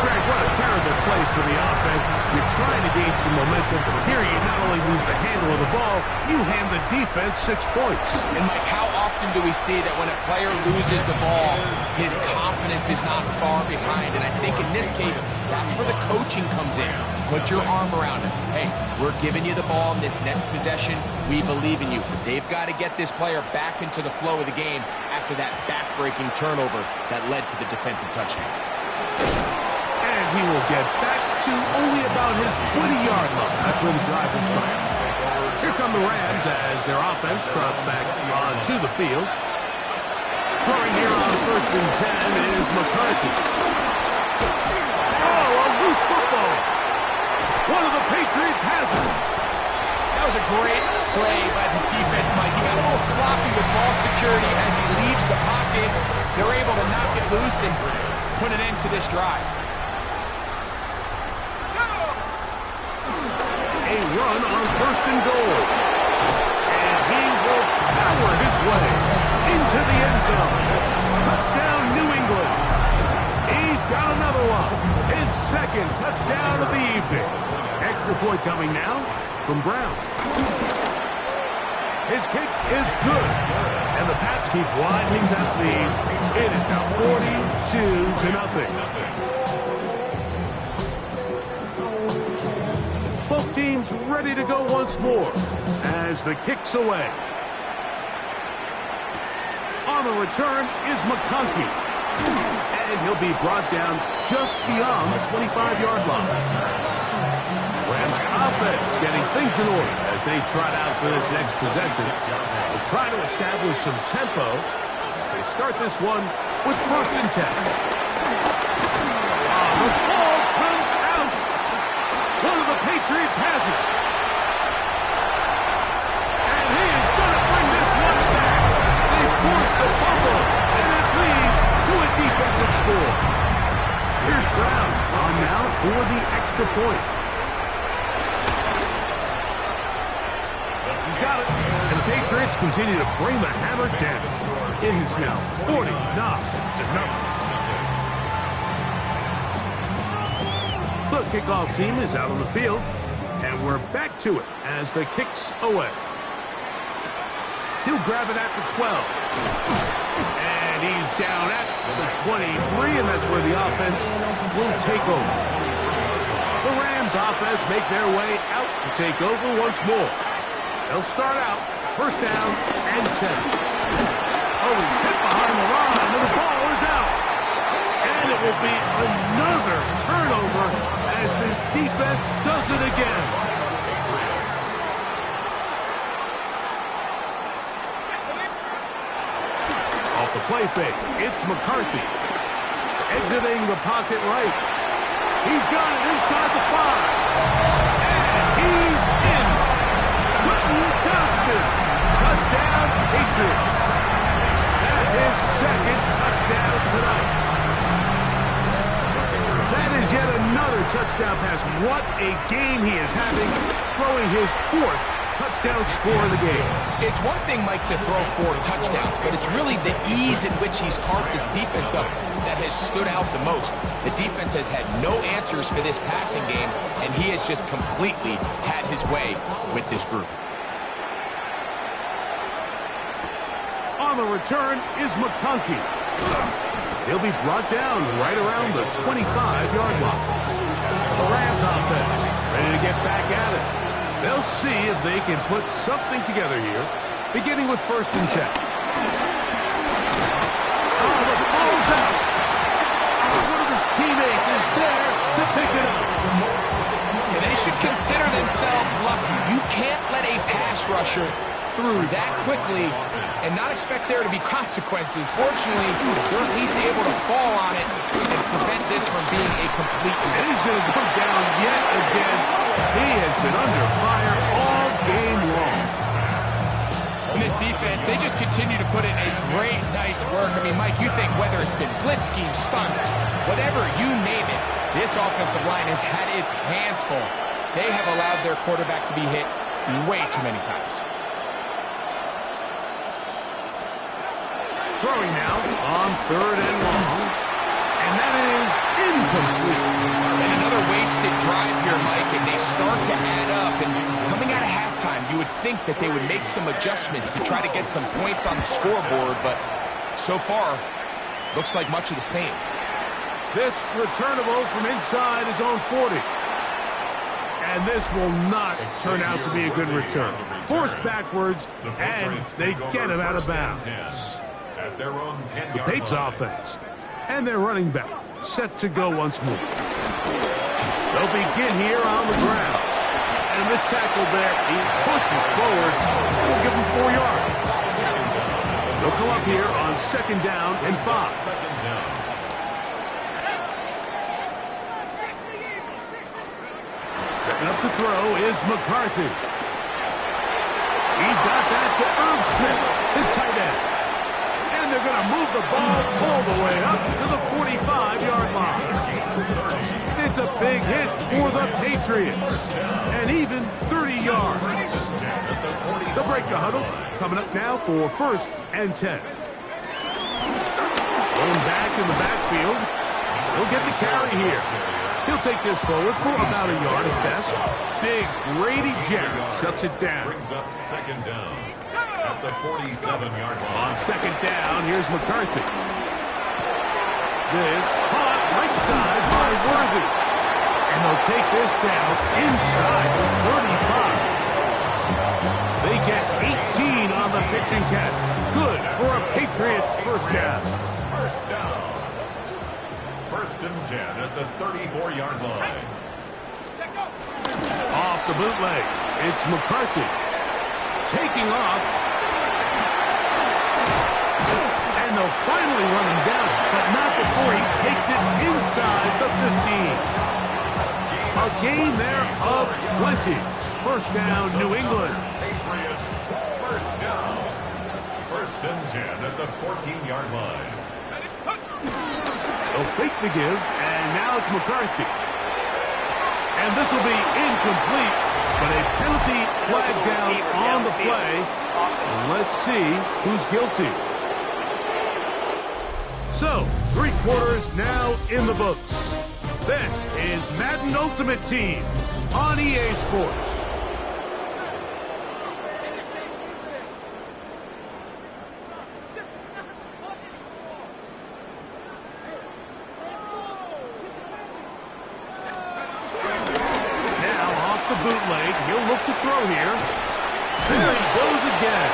Greg, what a terrible play for the offense. You're trying to gain some momentum. Here you not only lose the handle of the ball, you hand the defense 6 points. And Mike, how often do we see that when a player loses the ball, his confidence is not far behind? And I think in this case, that's where the coaching comes in. Put your arm around him. Hey, we're giving you the ball in this next possession. We believe in you. They've got to get this player back into the flow of the game after that back-breaking turnover that led to the defensive touchdown. And he will get back to only about his 20-yard line. That's where the drive will start. Here come the Rams as their offense trots back onto the field. Throwing here on 1st and 10 is McCarthy. Oh, a loose football. One of the Patriots has it. That was a great play by the defense, Mike. He got a little sloppy with ball security as he leaves the pocket. They're able to knock it loose and put an end to this drive. A run on 1st and goal. And he will power his way into the end zone. Touchdown, New England. He's got another one. His 2nd touchdown of the evening. Extra point coming now from Brown. His kick is good. And the Pats keep widening that lead. It is now 42-0. Both teams ready to go once more as the kick's away. On the return is McConkey. And he'll be brought down just beyond the 25-yard line. Rams offense getting things in order as they trot out for this next possession. They'll try to establish some tempo as they start this one with 1st and 10. The ball comes out. One of the Patriots has it. And he is going to bring this one back. They force the fumble, and it leads to a defensive score. Here's Brown on now for the extra point. He's got it. And the Patriots continue to bring the hammer down. It is now 49-0. The kickoff team is out on the field, and we're back to it as the kick's away. He'll grab it at the 12. And he's down at the 23, and that's where the offense will take over. The Rams offense make their way out to take over once more. They'll start out 1st down and 10. Oh, he's hit behind the line, and the ball is out. And it will be another turnover as this defense does it again. Off the play fake, it's McCarthy. Exiting the pocket right. He's got it inside the 5. And he's in. Johnston. Touchdown, Patriots. That is 2nd touchdown tonight. That is yet another touchdown pass. What a game he is having, throwing his 4th touchdown score of the game. It's one thing, Mike, to throw 4 touchdowns, but it's really the ease in which he's carved this defense up that has stood out the most. The defense has had no answers for this passing game, and he has just completely had his way with this group. On the return is McConkey. He'll be brought down right around the 25-yard line. The Rams offense ready to get back at it. They'll see if they can put something together here, beginning with 1st and 10. Oh, the ball's out. One of his teammates is there to pick it up. And they should consider themselves lucky. You can't let a pass rusher through that quickly and not expect there to be consequences. Fortunately, they're at least able to fall on it and prevent this from being a complete disaster. And he's going to go down yet again. He has been under fire all game long. And this defense, they just continue to put in a great night's work. I mean, Mike, you think whether it's been blitz schemes, stunts, whatever you name it, this offensive line has had its hands full. They have allowed their quarterback to be hit way too many times. Throwing now on 3rd and long. And that is incomplete. And another wasted drive here, Mike, and they start to add up. And coming out of halftime, you would think that they would make some adjustments to try to get some points on the scoreboard, but so far, looks like much of the same. This returnable from inside his own 40. And this will not turn out to be a good return. Forced backwards, and they get him out of bounds. The Patriots offense and their running back set to go once more. They'll begin here on the ground. And this tackle there, he pushes forward. We'll give him 4 yards. They'll come up here on 2nd down and 5. Second down. Setting up to throw is McCarthy. He's got that to Irv Smith, his tight end. And they're going to move the ball all the way up to the 45-yard line. It's a big hit for the Patriots. And even 30 yards. The break the huddle. Coming up now for 1st and 10. Going back in the backfield. He'll get the carry here. He'll take this forward for about a yard at best. Big Grady Jarrett shuts it down. Brings up 2nd down at the 47-yard line. On 2nd down, here's McCarthy. This caught right side by Worthy. And they'll take this down inside the 35. They get 18 on the pitch and catch. Good for a Patriots first down. First down. 1st and 10 at the 34-yard line. Off the bootleg, it's McCarthy. Taking off. And they'll finally run him down, but not before he takes it inside the 15. A gain there of 20. First down, New England. Patriots, first down. 1st and 10 at the 14-yard line. They'll fake the give, and now it's McCarthy. And this will be incomplete, but a penalty flag down on the play. Let's see who's guilty. So, 3 quarters now in the books. This is Madden Ultimate Team on EA Sports. Bootleg, he'll look to throw here. There he goes again.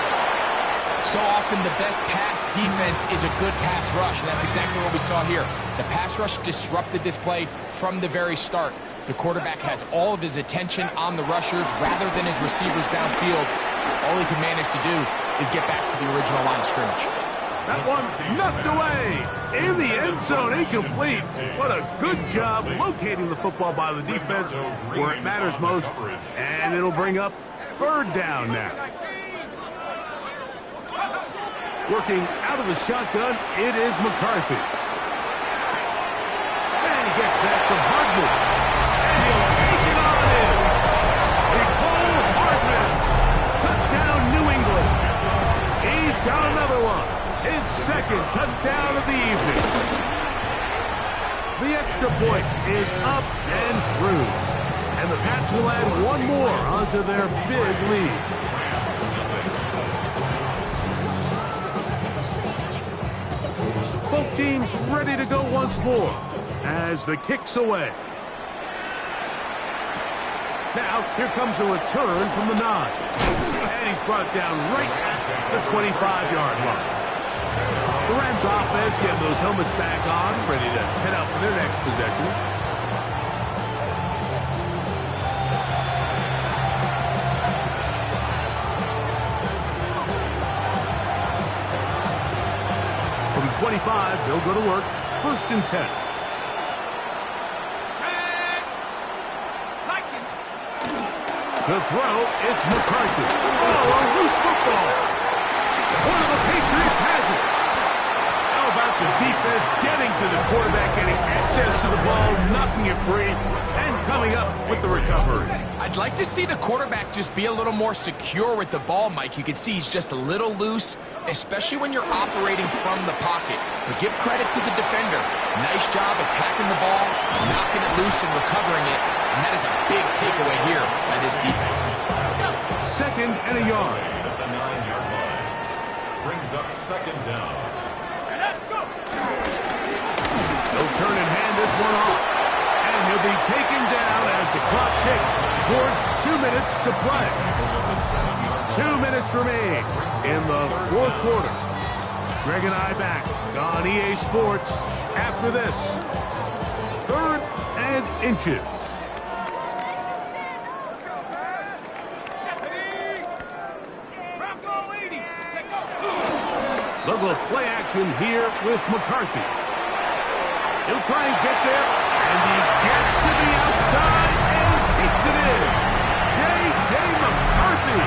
So often the best pass defense is a good pass rush, and that's exactly what we saw here. The pass rush disrupted this play from the very start. The quarterback has all of his attention on the rushers rather than his receivers downfield. All he can manage to do is get back to the original line of scrimmage. That one knocked away in the end zone, incomplete. What a good job locating the football by the defense where it matters most. And it'll bring up 3rd down now. Working out of the shotgun, it is McCarthy. And he gets back to Hardman. And he'll take it on in. Nicole Hardman. Touchdown, New England. He's got another one. His 2nd touchdown of the evening. The extra point is up and through. And the Pats will add 1 more onto their big lead. Both teams ready to go once more as the kick's away. Now, here comes a return from the 9. And he's brought down right at the 25-yard line. The Rams offense getting those helmets back on, ready to head out for their next possession. From 25, they'll go to work. 1st and 10. To throw, it's McCarthy. Oh, a loose football. One of the Patriots has it. How about the defense getting to the quarterback, getting access to the ball, knocking it free, and coming up with the recovery. I'd like to see the quarterback just be a little more secure with the ball, Mike. You can see he's just a little loose, especially when you're operating from the pocket. But give credit to the defender. Nice job attacking the ball, knocking it loose and recovering it. And that is a big takeaway here by this defense. 2nd and a yard. At the 9-yard line. Brings up 2nd down. They'll turn and hand this one off. And he'll be taken down as the clock ticks towards 2 minutes to play. 2 minutes remain in the 4th quarter. Greg and I back on EA Sports after this. 3rd and inches. They'll go play action here with McCarthy. He'll try and get there, and he gets to the outside and takes it in. J.J. McCarthy,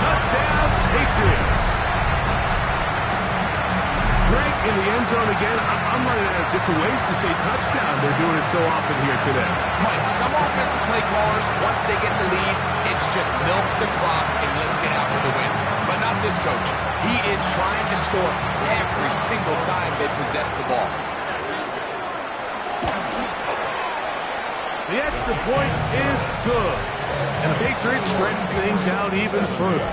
touchdown Patriots. Greg in the end zone again. I'm running out of different ways to say touchdown. They're doing it so often here today. Mike, some offensive play callers, once they get the lead, it's just milk the clock and let's get out with the win. But not this coach. He is trying to score every single time they possess the ball. The extra point is good. And the Patriots stretch things out even further.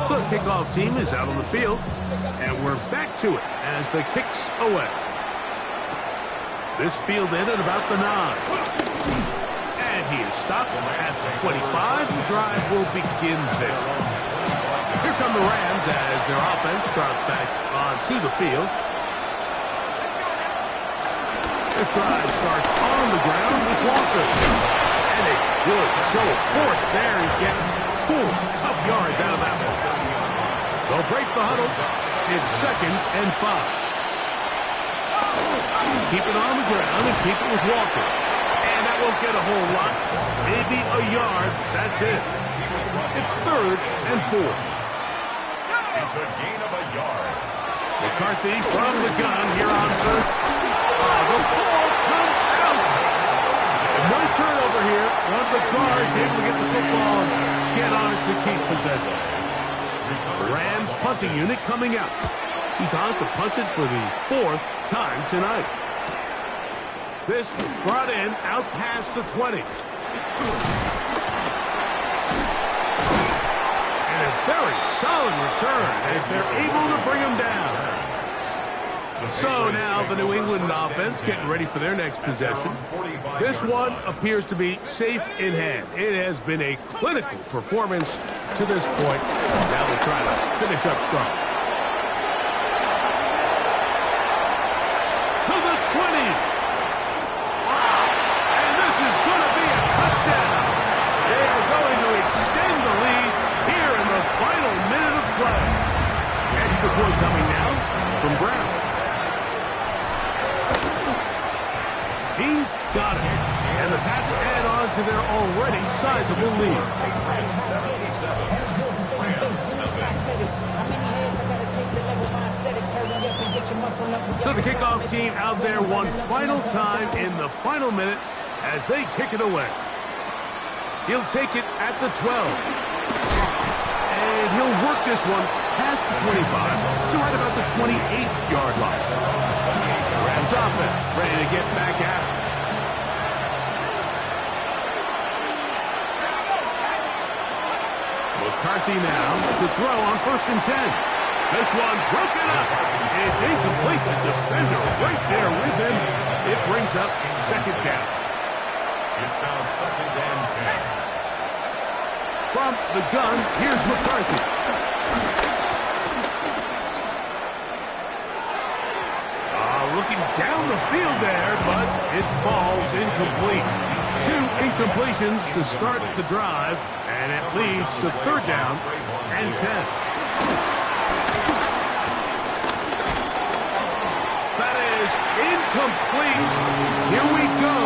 The kickoff team is out on the field, and we're back to it as the kicks away. This fielded at about the 9. And he is stopped at the 25. The drive will begin there. Here come the Rams as their offense trots back onto the field. This drive starts on the ground with Walker. And a good show of force there. He gets 4 tough yards out of that one. They'll break the huddle. It's 2nd and 5. Keep it on the ground and keep it with Walker. And that won't get a whole lot. Maybe a yard. That's it. It's 3rd and 4. It's a gain of a yard. McCarthy from the gun here on 3rd. The ball comes out. No turnover here. One of the guards able to get the football and get on it to keep possession. The Rams punting unit coming out. He's on to punt it for the 4th time tonight. This brought in out past the 20. And a very solid return as they're able to bring him down. So now the New England offense getting ready for their next possession. This one appears to be safe in hand. It has been a clinical performance to this point. Now they're trying to finish up strong. To the 20. Wow. And this is going to be a touchdown. They are going to extend the lead here in the final minute of play. Extra point coming now from Brown. He's got it. And the Pats add on to their already sizable lead. So the kickoff team out there one final time in the final minute as they kick it away. He'll take it at the 12. And he'll work this one past the 25 to right about the 28-yard line. Rams offense ready to get back at it. McCarthy now to throw on 1st and 10. This one broken up. It's incomplete to defender right there with him. It brings up 2nd down. It's now 2nd and 10. From the gun, here's McCarthy. Looking down the field there, but it falls incomplete. 2 incompletions to start the drive, and it leads to 3rd down and 10. That is incomplete. Here we go.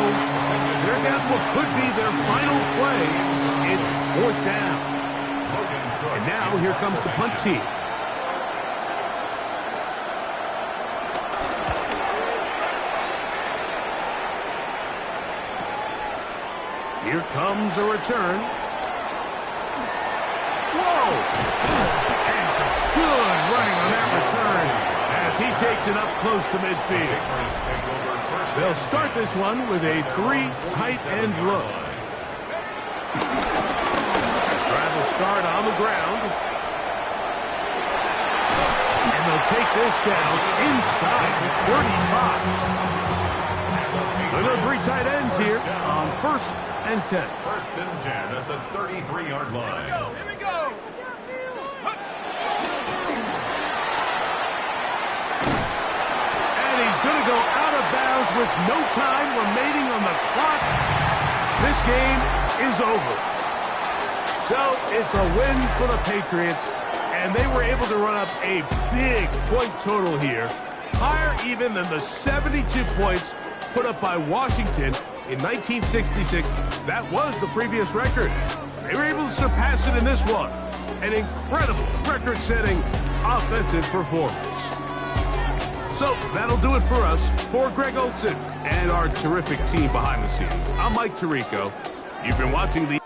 They're down to what could be their final play. It's 4th down. And now here comes the punt team. Here comes a return. Whoa! And some good running on that return as he takes it up close to midfield. They'll start this one with a 3 tight end look. Drive will start on the ground. And they'll take this down inside the 35. There are 3 tight ends here on 1st and 10. 1st and 10 at the 33-yard line. Here we go. And he's going to go out of bounds with no time remaining on the clock. This game is over. So it's a win for the Patriots, and they were able to run up a big point total here, higher even than the 72 points put up by Washington in 1966. That was the previous record. They were able to surpass it in this one. An incredible record-setting offensive performance. So that'll do it for us. For Greg Olson and our terrific team behind the scenes, I'm Mike Tirico. You've been watching the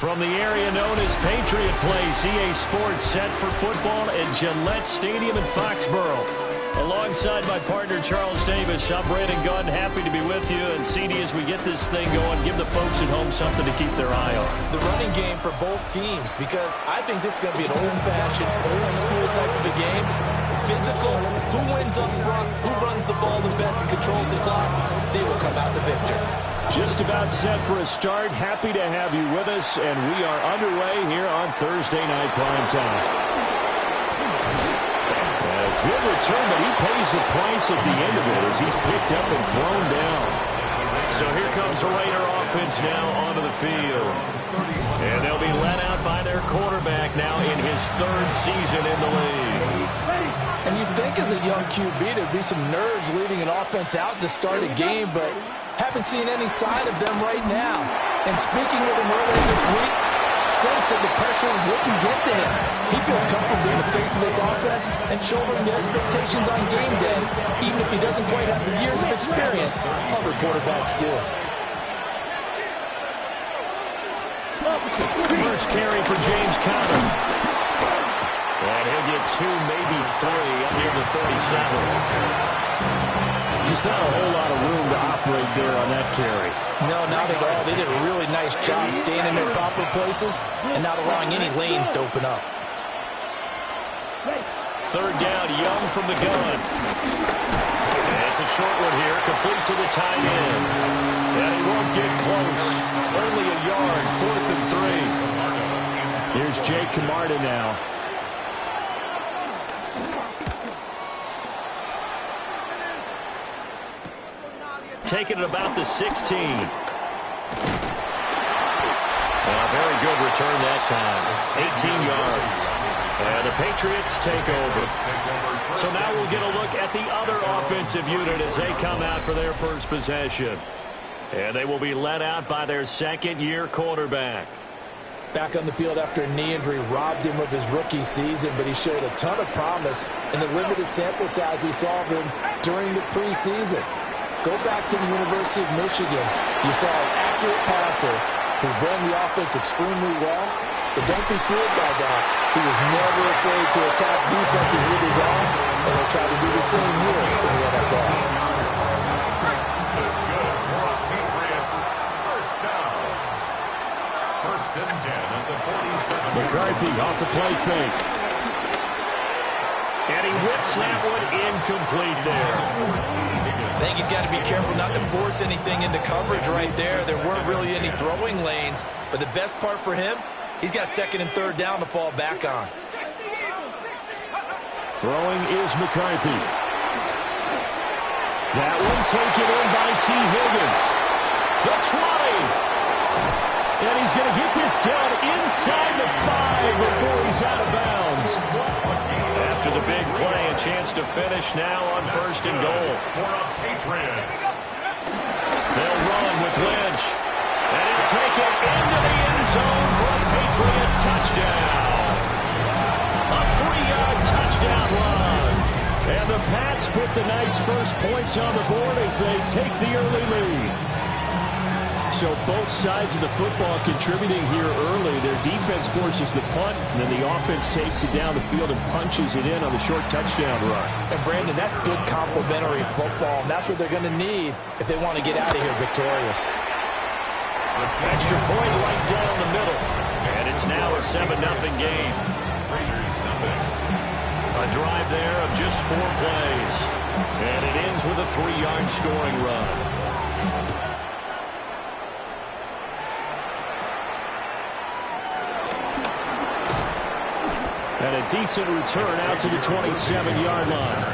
From the area known as Patriot Place, EA Sports set for football at Gillette Stadium in Foxborough. Alongside my partner, Charles Davis, I'm Brandon Gunn. Happy to be with you. And CD, as we get this thing going, give the folks at home something to keep their eye on. The running game for both teams, because I think this is going to be an old-fashioned, old-school type of a game. Physical, who wins up front, who runs the ball the best and controls the clock, they will come out the victor. Just about set for a start. Happy to have you with us, and we are underway here on Thursday Night Primetime. Good return, but he pays the price at the end of it as he's picked up and thrown down. So here comes the Raider offense now onto the field. And they'll be let out by their quarterback now in his third season in the league. And you'd think as a young QB there'd be some nerves leading an offense out to start a game, but haven't seen any sign of them right now. And speaking with him earlier this week, sense that the pressure wouldn't get to him. He feels comfortable being the face of this offense and shouldering the expectations on game day, even if he doesn't quite have the years of experience other quarterbacks do. First carry for James Conner. And he'll get 2, maybe 3 up near the 37. Just not a whole lot of room to operate there on that carry. No, not at all. They did a really nice job staying in their proper places and not allowing any lanes to open up. Third down, Young from the gun. And it's a short one here, complete to the tight end. And he won't get close. Only a yard, 4th and 3. Here's Jake Camarda now. Taking it about the 16. Very good return that time. 18 yards. And the Patriots take over. So now we'll get a look at the other offensive unit as they come out for their first possession. And they will be led out by their second-year quarterback. Back on the field after a knee injury robbed him of his rookie season, but he showed a ton of promise in the limited sample size we saw of him during the preseason. Go back to the University of Michigan. You saw an accurate passer who ran the offense extremely well, but don't be fooled by that. He was never afraid to attack defenses with his arm, and he'll try to do the same here in the NFL. That's good. More on Patriots. First down. First and 10 at the 47. McCarthy off the play fake. And he whips that one incomplete there. I think he's got to be careful not to force anything into coverage right there. There weren't really any throwing lanes, but the best part for him, he's got second and third down to fall back on. Throwing is McCarthy. That one taken in by T. Higgins. The 20. And he's going to get this down inside the 5 before he's out of bounds. After the big play, a chance to finish now on first and goal. For the Patriots. They'll run with Lynch. And he'll take it into the end zone for a Patriot touchdown. A 3-yard touchdown run. And the Pats put the night's first points on the board as they take the early lead. So both sides of the football contributing here early. Their defense forces the punt, and then the offense takes it down the field and punches it in on the short touchdown run. And Brandon, that's good complementary football, and that's what they're going to need if they want to get out of here victorious. Extra point right down the middle. And it's now a 7-0 game. A drive there of just 4 plays. And it ends with a 3-yard scoring run. And a decent return out to the 27-yard line.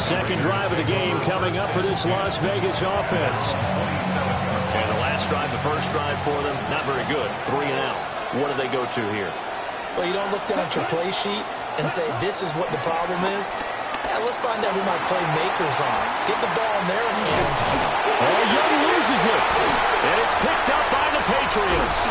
Second drive of the game coming up for this Las Vegas offense. And the last drive, the first drive for them, not very good. 3 and out. What do they go to here? Well, you don't look down at your play sheet and say, this is what the problem is. Yeah, let's find out who my playmakers are. Get the ball in their hands. Oh, Young loses it. And it's picked up by the Patriots.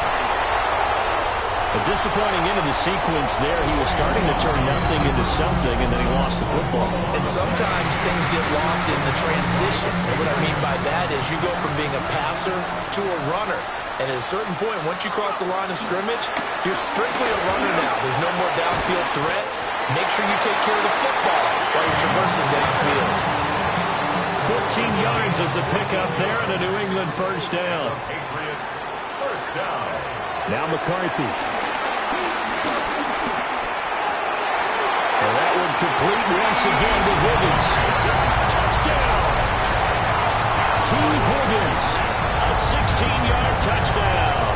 A disappointing end of the sequence there. He was starting to turn nothing into something, and then he lost the football. And sometimes things get lost in the transition. And what I mean by that is you go from being a passer to a runner. And at a certain point, once you cross the line of scrimmage, you're strictly a runner now. There's no more downfield threat. Make sure you take care of the football while you're traversing downfield. 15 yards is the pickup there, and a New England first down. Patriots, first down. Now McCarthy. And that one complete once again to Higgins. Touchdown! T. Higgins, a 16-yard touchdown.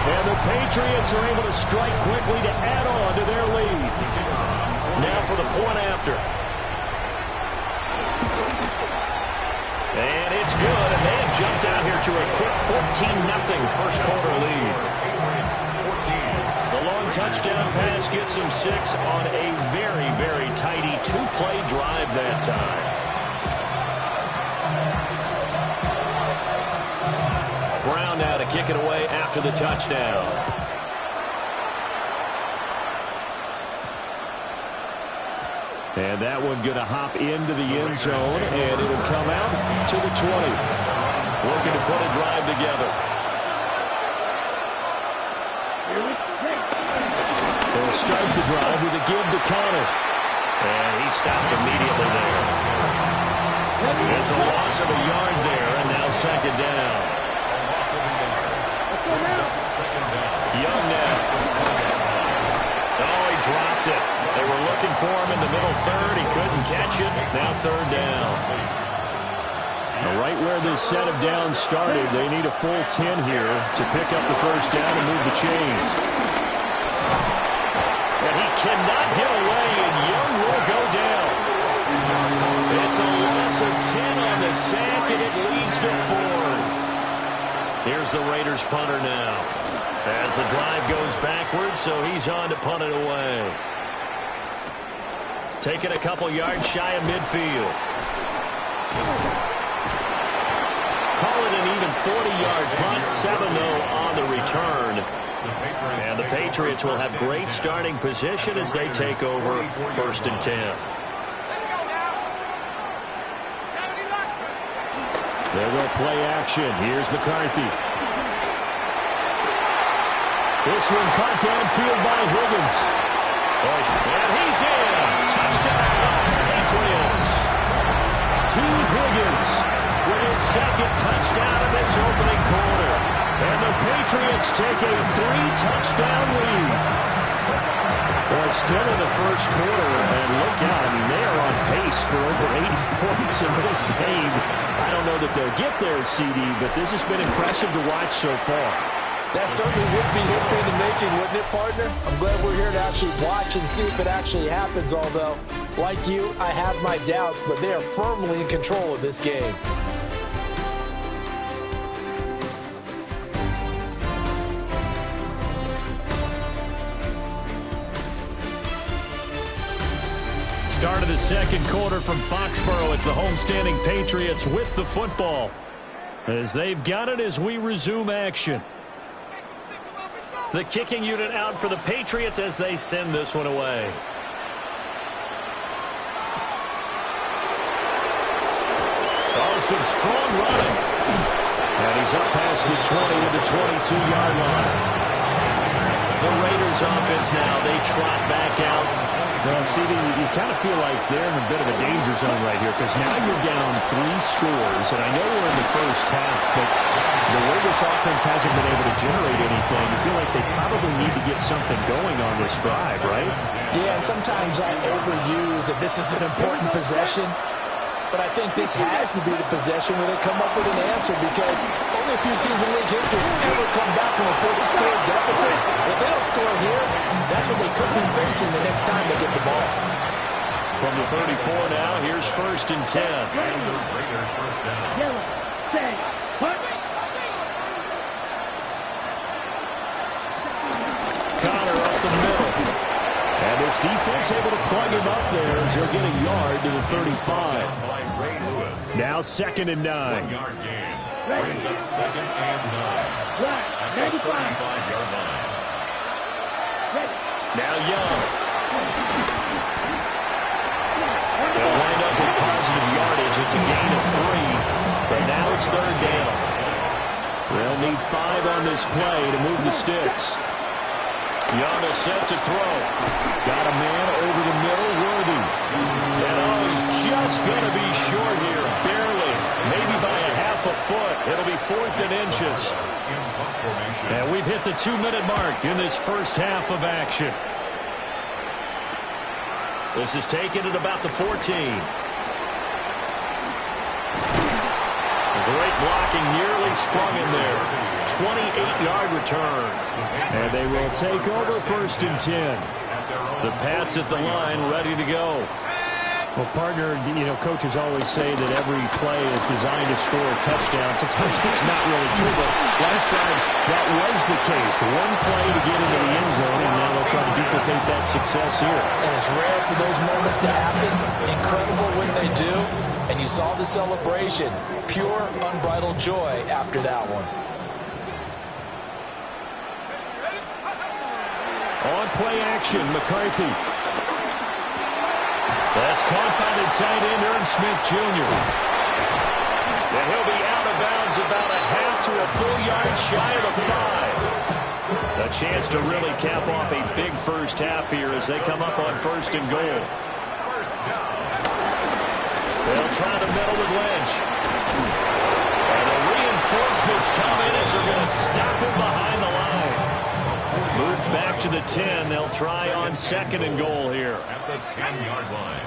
And the Patriots are able to strike quickly to add on to their lead. Now for the point after. And it's good, and they have jumped out here to a quick 14-0 first quarter lead. The long touchdown pass gets them 6 on a very, very tidy two-play drive that time. Brown now to kick it away after the touchdown. And that one going to hop into the end zone, and it'll come out to the 20. Looking to put a drive together. They'll start the drive with a give to Connor. And he stopped immediately there. It's a loss of a yard there, and now second down. Young now. Oh, he dropped it. They were looking for him in the middle third. He couldn't catch it. Now third down. Now right where this set of downs started, they need a full 10 here to pick up the first down and move the chains. And he cannot get away, and Young will go down. It's a loss of 10 on the sack, and it leads to fourth. Here's the Raiders punter now. As the drive goes backwards, so he's on to punt it away. Taking a couple yards shy of midfield. Call it an even 40-yard punt, 7-0 on the return. And the Patriots will have great starting position as they take over first and 10. They'll go play action. Here's McCarthy. This one caught downfield by Higgins. And he's in. Touchdown, Patriots. T. Higgins with his second touchdown of this opening quarter. And the Patriots take a 3-touchdown lead. Well, still in the first quarter, and look out. I mean, they are on pace for over 80 points in this game. I don't know that they'll get there, CD, but this has been impressive to watch so far. That certainly would be history in the making, wouldn't it, partner? I'm glad we're here to actually watch and see if it actually happens, although, like you, I have my doubts, but they are firmly in control of this game. Start of the second quarter from Foxborough. It's the homestanding Patriots with the football, as they've got it as we resume action. The kicking unit out for the Patriots as they send this one away. Oh, some strong running. And he's up past the 20 to the 22-yard line. The Raiders offense now, they trot back out. Well, CD, you kind of feel like they're in a bit of a danger zone right here because now you're down 3 scores, and I know we're in the first half, but the way this offense hasn't been able to generate anything, you feel like they probably need to get something going on this drive, right? Yeah, and sometimes I overuse that this is an important possession, but I think this has to be the possession where they come up with an answer because only a few teams in league history ever come back from a 40-score deficit. If they don't score here, that's what they could be facing the next time they get the ball. From the 34 now, here's first and 10. Connor up the middle. And this defense able to plug him up there as he'll get a yard to the 35. Now second and 9. 1-yard gain. Brings up second and 9. At the 35-yard line. Now Young. They'll wind up with positive yardage. It's a gain of 3. But now it's third down. They'll need 5 on this play to move the sticks. Young is set to throw. Got a man over the middle, Worthy. And he's just going to be short here, barely. Maybe by a half a foot. It'll be 4th and inches. And we've hit the 2-minute mark in this first half of action. This is taken at about the 14. Great blocking, nearly sprung in there. 28-yard return. And they will take over 1st and 10. The Pats at the line, ready to go. Well, partner, coaches always say that every play is designed to score a touchdown. Sometimes it's not really true, but last time that was the case. One play to get into the end zone, and now they'll try to duplicate that success here. And it's rare for those moments to happen. Incredible when they do. And you saw the celebration. Pure, unbridled joy after that one. On play action, McCarthy. That's caught by the tight end, Irv Smith Jr. And he'll be out of bounds about a half to a full yard shy of the 5. A chance to really cap off a big first half here as they come up on 1st and goal. They'll try the middle with Lynch. And the reinforcements come in as they're going to stop him behind the line. Moved back to the 10. They'll try on 2nd and goal here. At the 10-yard line.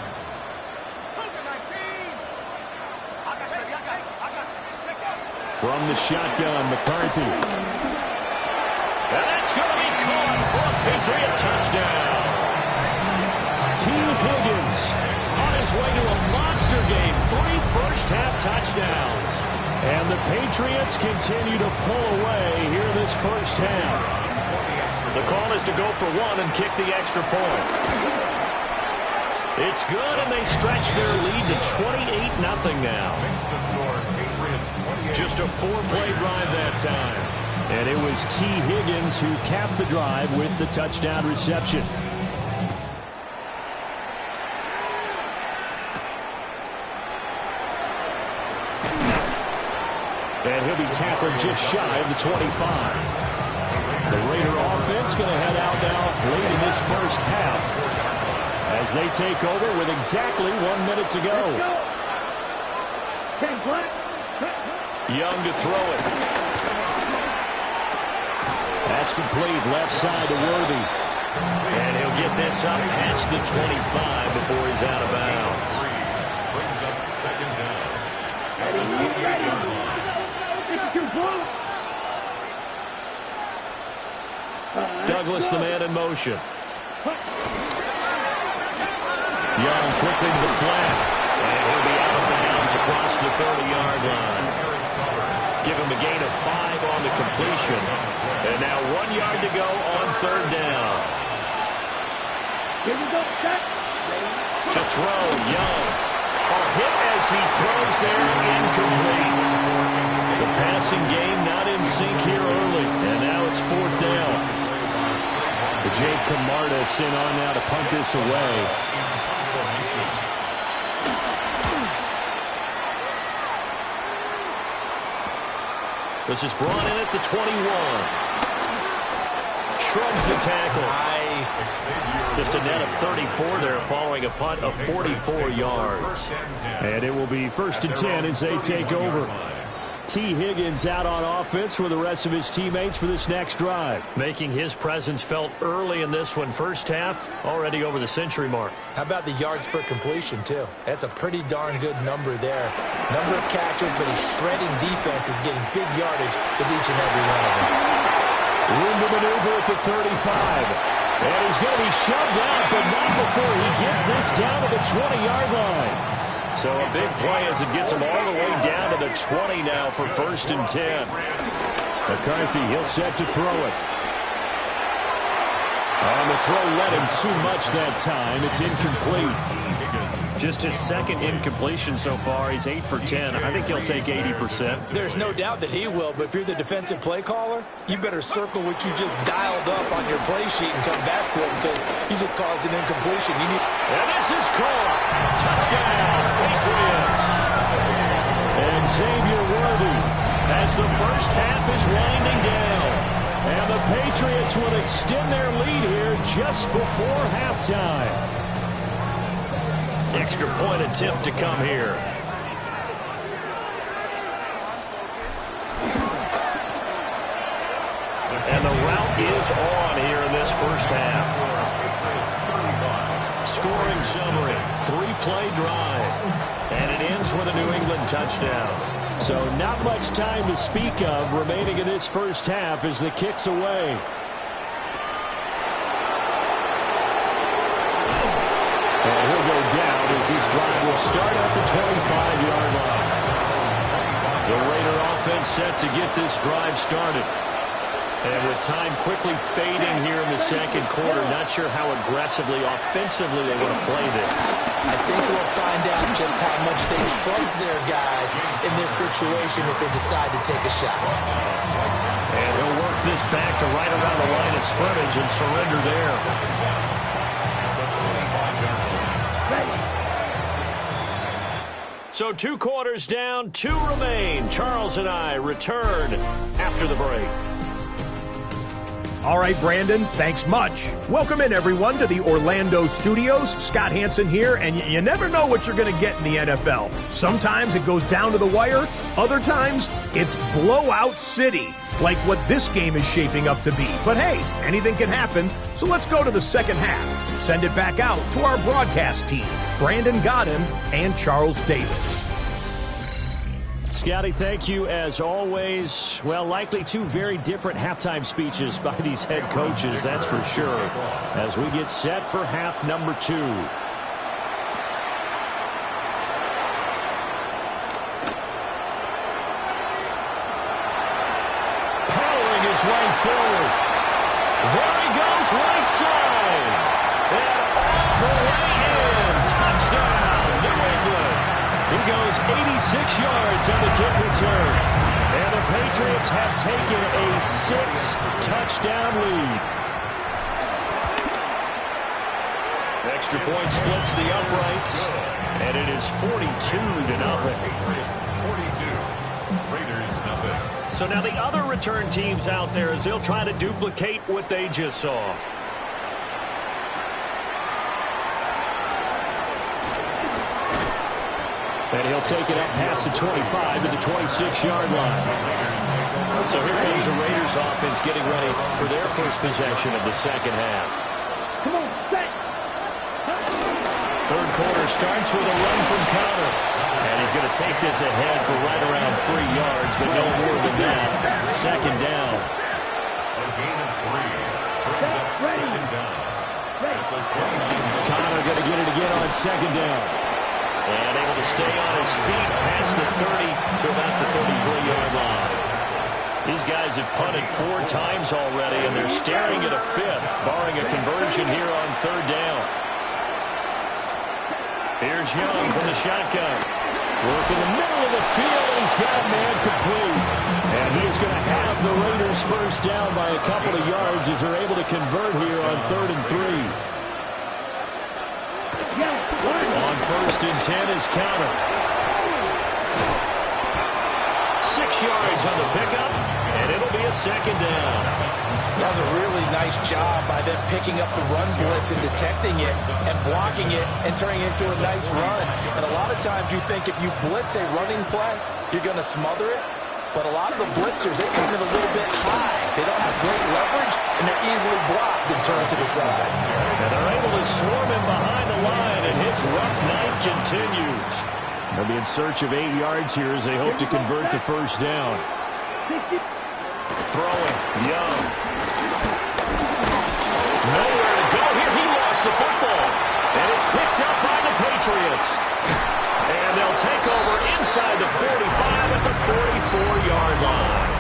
From the shotgun, McCarthy. And that's going to be caught for a Patriot touchdown. T. Higgins on his way to a monster game. 3 first-half touchdowns. And the Patriots continue to pull away here this first half. The call is to go for 1 and kick the extra point. It's good, and they stretch their lead to 28-0 now. Just a 4-play drive that time. And it was T. Higgins who capped the drive with the touchdown reception. And he'll be tackled just shy of the 25. The Raider offense going to head out now late in this first half as they take over with exactly 1 minute to go. Young to throw it. That's complete, left side to Worthy. And he'll get this up past the 25 before he's out of bounds. Brings up 2nd down. Douglas, the man in motion. Young quickly to the flat. And he'll be out of bounds across the 30-yard line. Give him a gain of 5 on the completion. And now 1 yard to go on 3rd down. To throw, Young. A hit as he throws there, incomplete. The passing game not in sync here early. And now it's 4th down. Jake Camarda sent on now to punt this away. This is brought in at the 21. Shrugs the tackle. Nice. Just a net of 34 there following a punt of 44 yards. And it will be 1st and 10 as they take over. T. Higgins out on offense for the rest of his teammates for this next drive. Making his presence felt early in this one. First half, already over the century mark. How about the yards per completion, too? That's a pretty darn good number there. Number of catches, but his shredding defense is getting big yardage with each and every one of them. Room to maneuver at the 35. And he's going to be shoved out, but not before he gets this down to the 20-yard line. So a big play as it gets him all the way down to the 20 now for 1st and 10. McCarthy, he'll set to throw it. On the throw, led him too much that time. It's incomplete. Just his 2nd incompletion so far. He's 8 for 10. I think he'll take 80%. There's no doubt that he will, but if you're the defensive play caller, you better circle what you just dialed up on your play sheet and come back to it because he just caused an incompletion. And this is caught. Touchdown, Patriots. And Xavier Worthy as the first half is winding down. And the Patriots will extend their lead here just before halftime. Extra point attempt to come here. And the route is on here in this first half. Scoring summary, 3-play drive. And it ends with a New England touchdown. So not much time to speak of remaining in this first half as the kick's away. And he'll go down as this drive will start at the 25-yard line. The Raider offense set to get this drive started. And with time quickly fading here in the second quarter, not sure how aggressively, offensively they want to play this. I think we'll find out just how much they trust their guys in this situation if they decide to take a shot. And he'll work this back to right around the line of scrimmage and surrender there. So 2 quarters down, 2 remain. Charles and I return after the break. All right, Brandon, thanks much. Welcome in, everyone, to the Orlando studios. Scott Hansen here, and you never know what you're going to get in the NFL. Sometimes it goes down to the wire. Other times, it's blowout city, like what this game is shaping up to be. But hey, anything can happen, so let's go to the second half. Send it back out to our broadcast team, Brandon Godden and Charles Davis. Scotty, thank you as always. Well, likely 2 very different halftime speeches by these head coaches, that's for sure, as we get set for half number 2. Powering his way forward. There he goes, right side. And all the way in. Touchdown, New England. He goes 86 yards on the kick return. And the Patriots have taken a 6-touchdown lead. Extra point splits the uprights. And it is 42-0. Patriots 42. Raiders nothing. So now the other return teams out there as they'll try to duplicate what they just saw. And he'll take it up past the 25 to the 26-yard line. So here comes the Raiders offense getting ready for their first possession of the second half. Third quarter starts with a run from Connor. And he's going to take this ahead for right around 3 yards, but no more than that. Second down. A gain of 3 brings up second down. Connor going to get it again on second down. And able to stay on his feet past the 30 to about the 33-yard line. These guys have punted 4 times already, and they're staring at a 5th, barring a conversion here on third down. Here's Young from the shotgun. Work in the middle of the field, and he's got man complete. And he is going to have the Raiders first down by a couple of yards as they're able to convert here on 3rd and 3. On 1st and 10 is Connor. 6 yards on the pickup, and it'll be a second down. That was a really nice job by them picking up the run blitz and detecting it and blocking it and turning it into a nice run. And a lot of times you think if you blitz a running play, you're going to smother it. But a lot of the blitzers, they come in a little bit high. They don't have great leverage, and they're easily blocked and turned to the side. And they're able to swarm him behind the line, and his rough night continues. They'll be in search of 8 yards here as they hope to convert the first down. Throwing, Young. Nowhere to go here. He lost the football. And it's picked up by the Patriots. And they'll take over inside the 45 at the 44-yard line.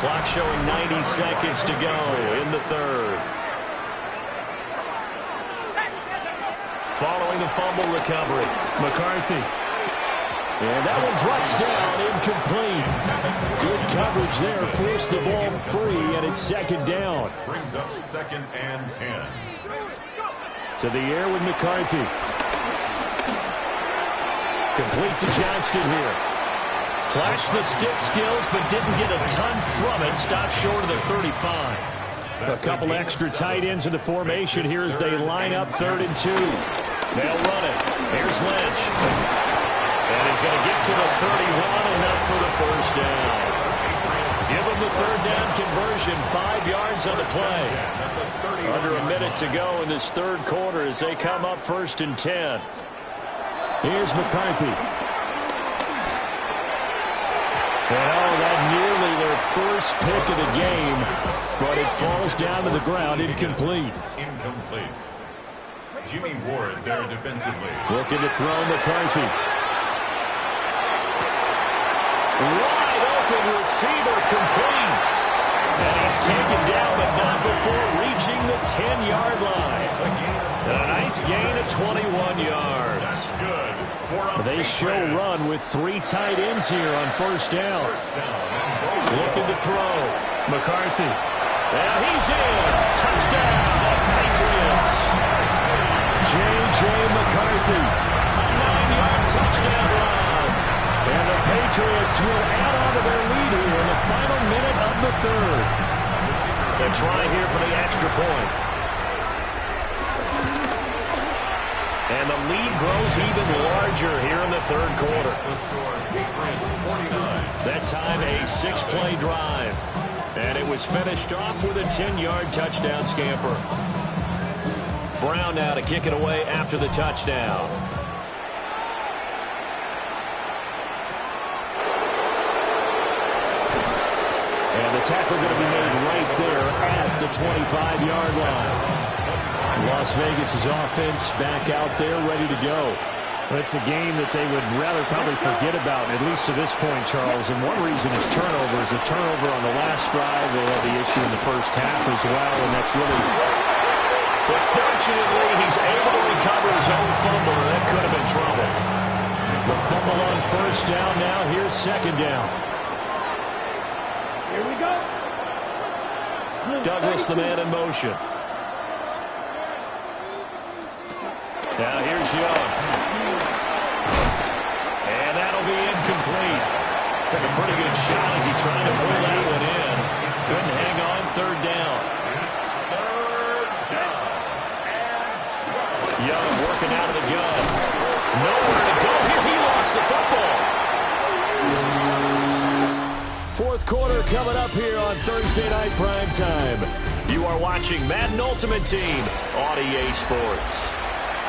Clock showing 90 seconds to go in the third. Following the fumble recovery, McCarthy. And that one drops down, incomplete. Good coverage there, forced the ball free, and it's second down. Brings up 2nd and 10. To the air with McCarthy. Complete to Johnston here. Flashed the stick skills, but didn't get a ton from it. Stopped short of the 35. A couple extra tight ends in the formation here as they line up 3rd and 2. They'll run it. Here's Lynch. And he's going to get to the 31, enough for the first down. Give him the 3rd down conversion, 5 yards on the play. Under a minute to go in this 3rd quarter as they come up 1st and 10. Here's McCarthy. And that nearly their first pick of the game, but it falls down to the ground, incomplete. Jimmy Ward there defensively. Looking to throw McCarthy. Wide open receiver, complete. And he's taken down, but not before reaching the 10-yard line. A nice gain of 21 yards. That's good. They show run with 3 tight ends here on 1st down. Looking to throw. McCarthy. And he's in. Touchdown, Patriots. J.J. McCarthy. A 9-yard touchdown run. And the Patriots will add on to their lead here in the final minute of the 3rd. To try here for the extra point. And the lead grows even larger here in the 3rd quarter. That time a 6-play drive. And it was finished off with a 10-yard touchdown scamper. Brown now to kick it away after the touchdown. And the tackle going to be made right there at the 25-yard line. Las Vegas' offense back out there ready to go. It's a game that they would rather probably forget about, at least to this point, Charles. And one reason is turnovers. A turnover on the last drive. They had the issue in the first half as well, and that's really... But fortunately, he's able to recover his own fumble. That could have been trouble. The fumble on 1st down now. Here's 2nd down. Here we go. Douglas, the man in motion. Now here's Young. And that'll be incomplete. Took a pretty good shot as he tried to pull that one in. Couldn't hang on. 3rd down. Young working out of the gun. Nowhere to go here. He lost the football. 4th quarter coming up here on Thursday Night Primetime. You are watching Madden Ultimate Team on EA Sports.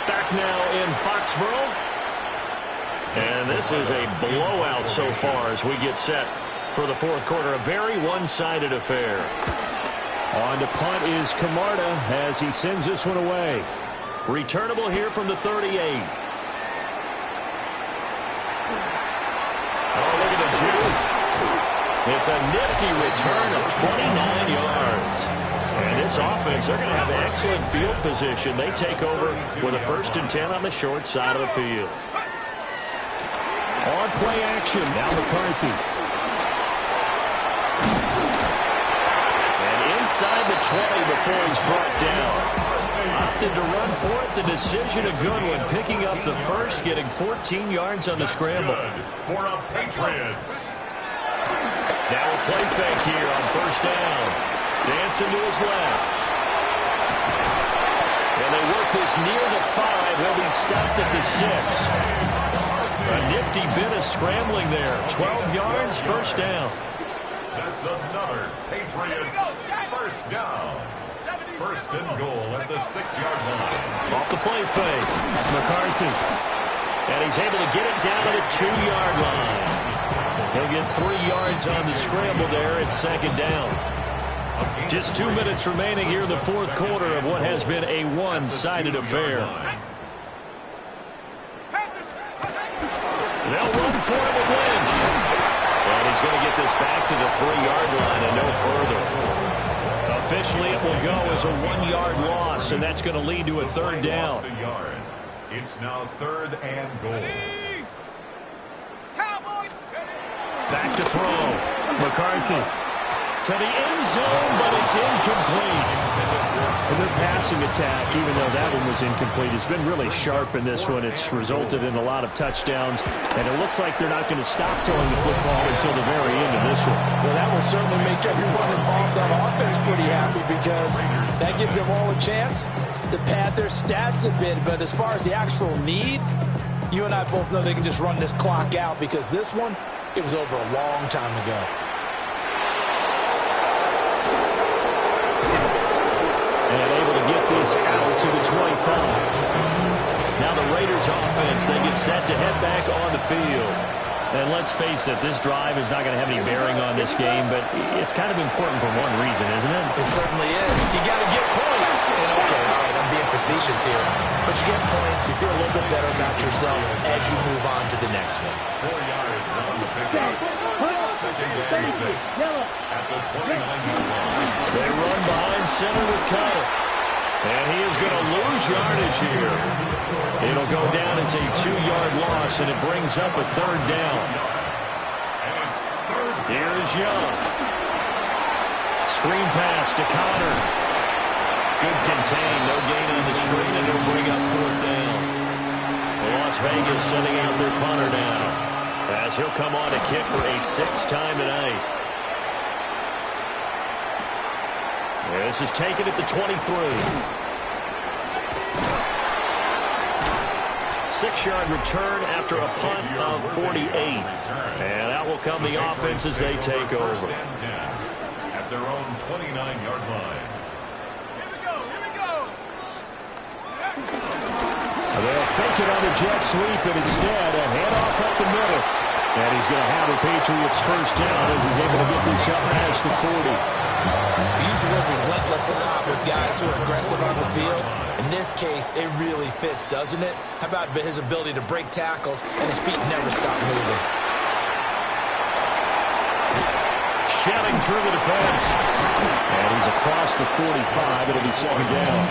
Back now in Foxborough. And this is a blowout so far as we get set for the 4th quarter. A very one-sided affair. On to punt is Camarda as he sends this one away. Returnable here from the 38. Oh, look at the juke. It's a nifty return of 29 yards. And this offense, they're going to have excellent field position. They take over with a 1st and 10 on the short side of the field. On play action, now McCarthy. And inside the 20 before he's brought down. Opted to run for it. The decision a good one. Picking up the 1st, getting 14 yards on the scramble. For the Patriots. Now a play fake here on 1st down. Dancing to his left. And they work this near the 5. He'll be stopped at the 6. A nifty bit of scrambling there. 12 yards, 1st down. That's another Patriots 1st down. 1st and goal at the 6-yard line. Off the play fake. McCarthy. And he's able to get it down to the 2-yard line. He'll get 3 yards on the scramble there at 2nd down. Just 2 minutes remaining here in the 4th quarter of what has been a one-sided affair. They'll run for it with Lynch. And he's going to get this back to the 3-yard line and no further. Officially, it will go as a 1-yard loss, and that's going to lead to a 3rd down. It's now 3rd and goal. Back to throw. McCarthy to the end zone, but it's incomplete. And their passing attack, even though that one was incomplete, has been really sharp in this one. It's resulted in a lot of touchdowns, and it looks like they're not going to stop throwing the football until the very end of this one. Well, that will certainly make everyone involved on offense pretty happy because that gives them all a chance to pad their stats a bit. But as far as the actual need, you and I both know they can just run this clock out because this one, it was over a long time ago. And able to get this out to the 25. Now the Raiders offense, they get set to head back on the field. And let's face it, this drive is not going to have any bearing on this game, but it's kind of important for one reason, isn't it? It certainly is. You got to get points. And okay, all right, I'm being facetious here. But you get points, you feel a little bit better about yourself as you move on to the next one. 4 yards on the pickup. Second and 6 at the 29-yard line. They run behind center with Cutter. And he is going to lose yardage here. It'll go down as a 2-yard loss, and it brings up a third down. Here's Young. Screen pass to Connor. Good contain. No gain on the screen, and it'll bring up fourth down. Las Vegas sending out their punter now, as he'll come on to kick for a 6th time tonight. This is taken at the 23. 6-yard return after a punt of 48. And out will come the offense as they take over. At their own 29-yard line. Here we go. They'll fake it on the jet sweep, and instead a handoff up the middle. And he's going to have the Patriots first down as he's able to get this up past the 40. We use the word relentless a lot with guys who are aggressive on the field. In this case, it really fits, doesn't it? How about his ability to break tackles and his feet never stop moving? Shelling through the defense. And he's across the 45. It'll be second down.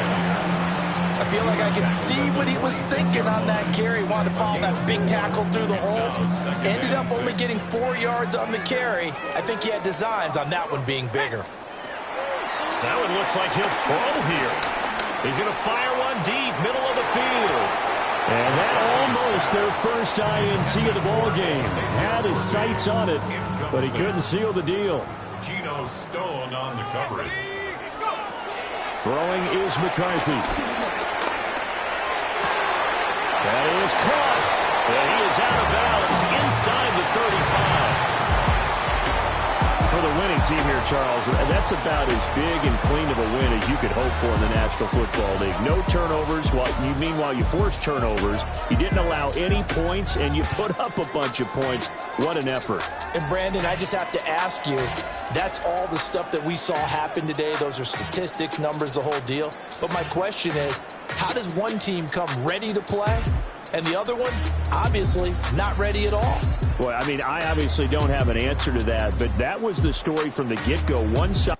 I feel like I could see what he was thinking on that carry. He wanted to follow that big tackle through the hole. Ended up only getting 4 yards on the carry. I think he had designs on that one being bigger. That one looks like he'll throw here. He's going to fire one deep, middle of the field. And that almost their first INT of the ball game. Had his sights on it, but he couldn't seal the deal. Geno Stone on the coverage. Throwing is McCarthy. That is caught. And he is out of bounds inside the 35. For the winning team here, Charles, that's about as big and clean of a win as you could hope for in the National Football League. No turnovers. Meanwhile, you forced turnovers. You didn't allow any points, and you put up a bunch of points. What an effort. And, Brandon, I just have to ask you, that's all the stuff that we saw happen today. Those are statistics, numbers, the whole deal. But my question is, how does one team come ready to play, and the other one, obviously, not ready at all? Well, I mean, I obviously don't have an answer to that, but that was the story from the get-go. One side.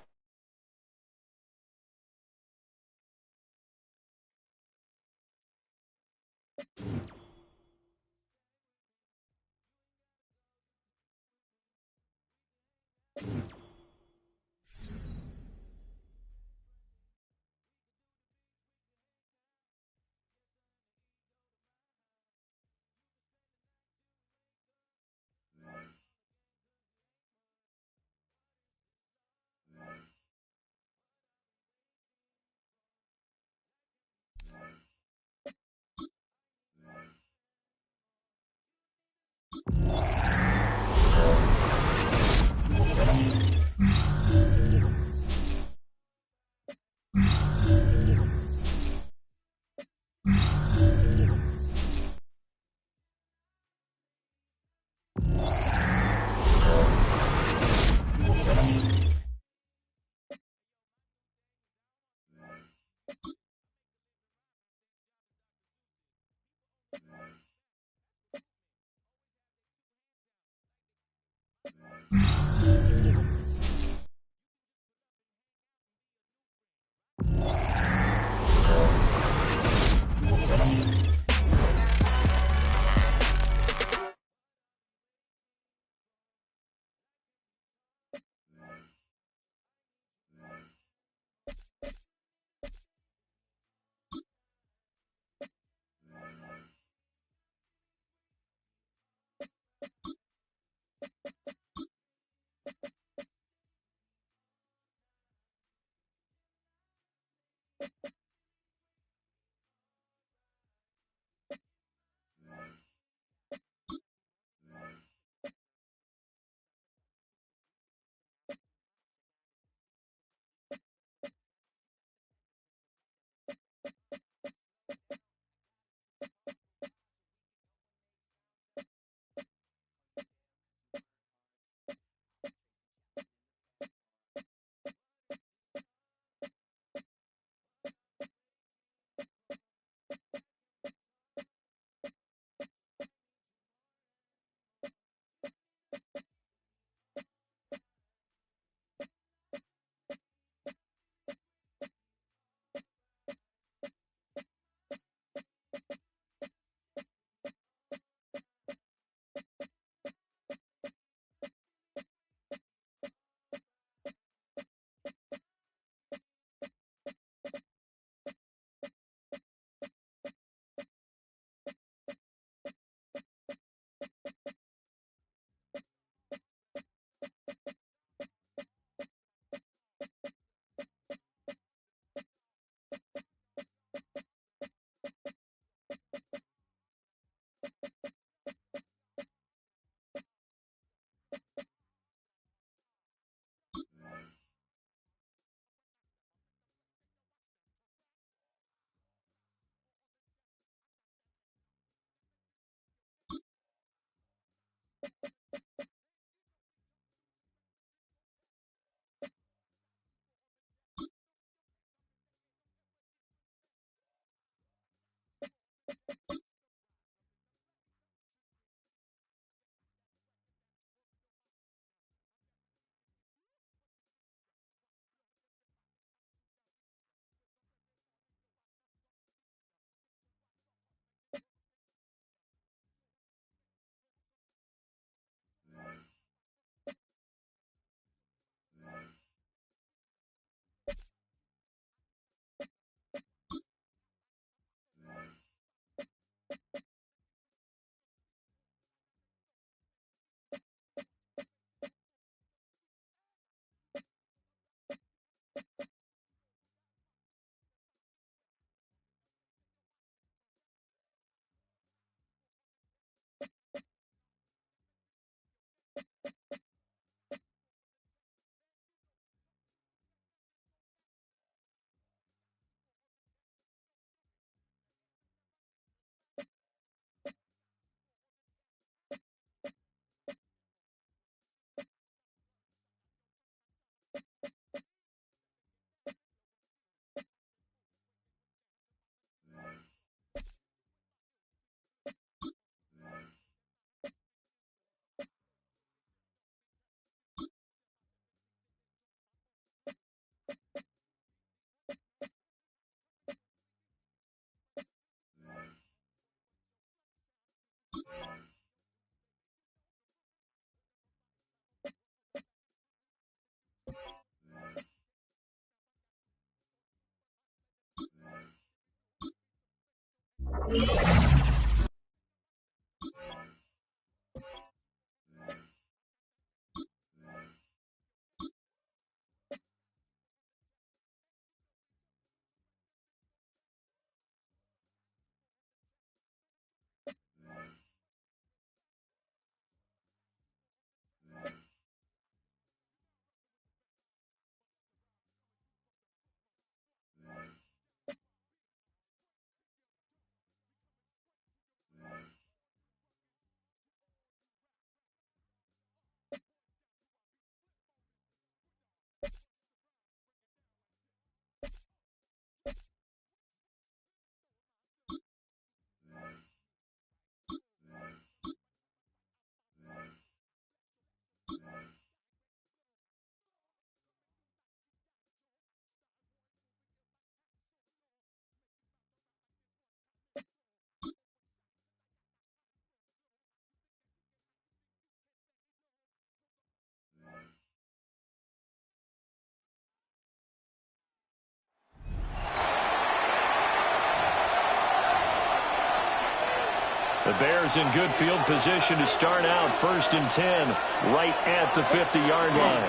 The Bears in good field position to start out. 1st and 10, right at the 50-yard line.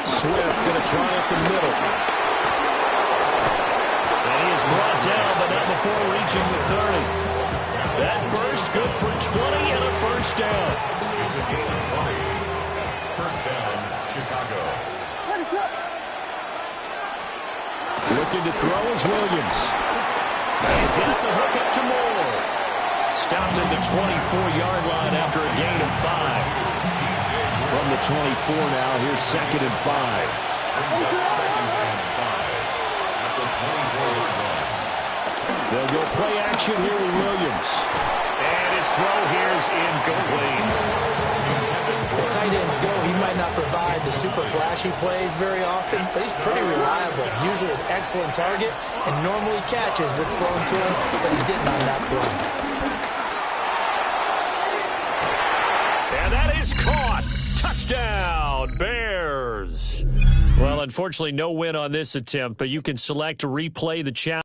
Swift going to try up the middle. And he is brought down, but not before reaching the 30. That burst good for 20 and a first down. It's a gain of 20. First down, Chicago. Looking to throw is Williams. He's got the hook up to Moore. Stopped at the 24-yard line after a gain of 5. From the 24 now, here's 2nd and 5. Brings up 2nd and 5 at the 24-yard line. They'll go play action here with Williams. And his throw here's incomplete. As tight ends go, he might not provide the super flashy plays very often, but he's pretty reliable. Usually an excellent target, and normally catches what's thrown to him, but he didn't on that play. And that is caught. Touchdown, Bears. Well, unfortunately, no win on this attempt, but you can select to replay the challenge.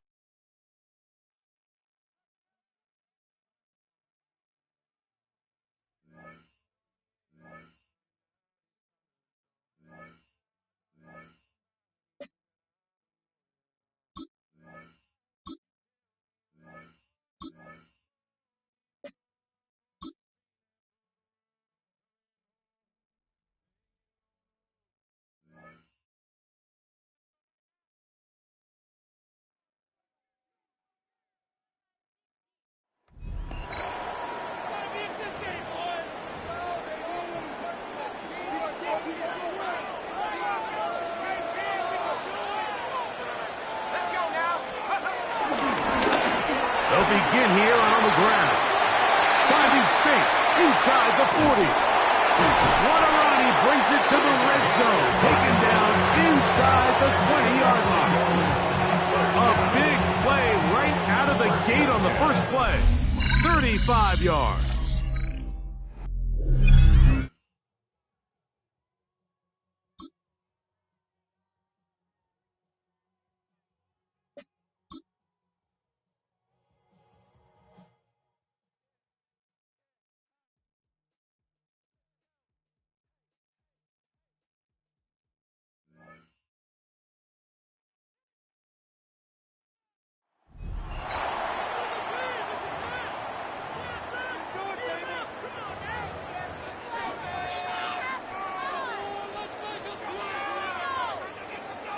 They'll begin here on the ground. Finding space inside the 40. What a run. He brings it to the red zone. Taken down inside the 20-yard line. A big play right out of the gate on the first play. 35 yards.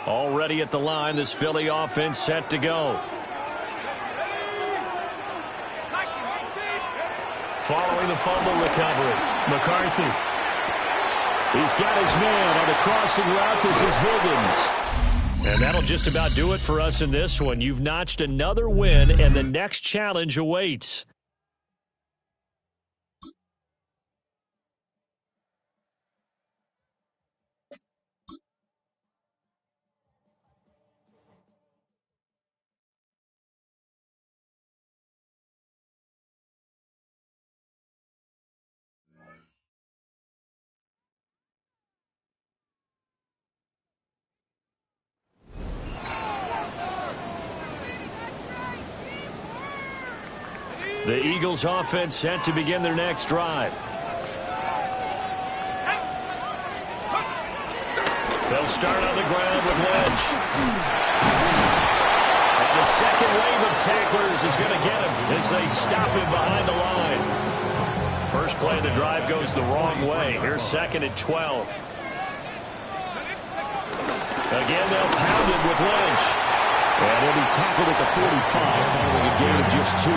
Already at the line, this Philly offense set to go. Following the fumble recovery, McCarthy. He's got his man on the crossing route. This is Higgins. And that'll just about do it for us in this one. You've notched another win, and the next challenge awaits. The Eagles offense set to begin their next drive. They'll start on the ground with Lynch. And the second wave of tacklers is going to get him as they stop him behind the line. First play of the drive goes the wrong way. Here's second and 12. Again, they'll pound it with Lynch. And he'll be tackled at the 45 following a gain of just 2.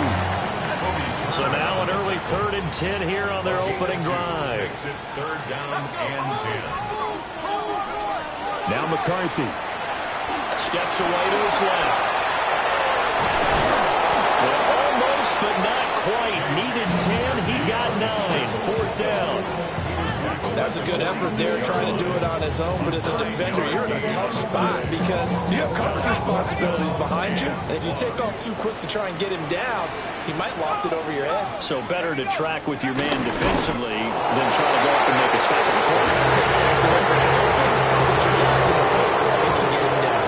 So now an early 3rd and 10 here on their opening drive. Third down and 10. Now McCarthy steps away to his left. Well, almost, but not quite. Needed 10. He got 9. 4th down. That's a good effort there, trying to do it on his own. But as a defender, you're in a tough spot because you have coverage responsibilities behind you. And if you take off too quick to try and get him down, he might loft it over your head. So better to track with your man defensively than try to go up and make a stop in the corner. Exactly what you're hoping is that your guys in the front seven can get him down.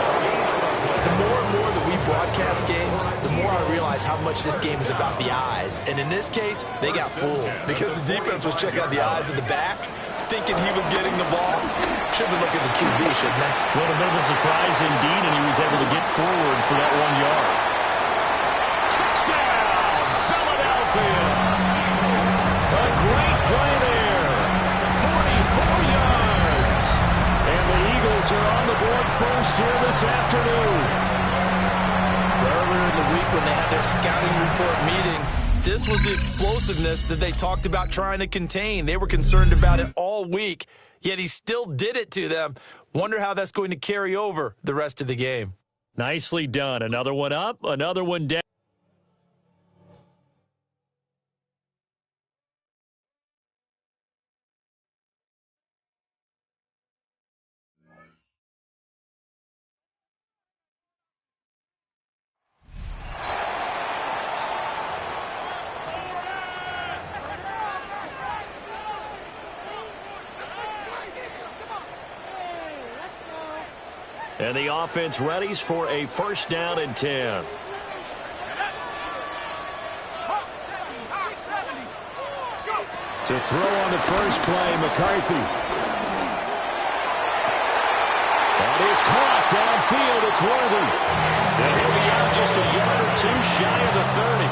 The more and more that we broadcast games, the more I realize how much this game is about the eyes. And in this case, they got fooled because the defense was checking out the eyes of the back, thinking he was getting the ball. Should have looked at the QB, shouldn't they? Well, a bit of a surprise indeed, and he was able to get forward for that 1 yard. Touchdown, Philadelphia! A great play there. 44 yards. And the Eagles are on the board first here this afternoon. Earlier in the week when they had their scouting report meeting, this was the explosiveness that they talked about trying to contain. They were concerned about it all week, yet he still did it to them. Wonder how that's going to carry over the rest of the game. Nicely done. Another one up, another one down. And the offense readies for a first down and 10. To throw on the first play, McCarthy. That is caught downfield. It's Worthy. And he'll be out just a yard or two shy of the 30.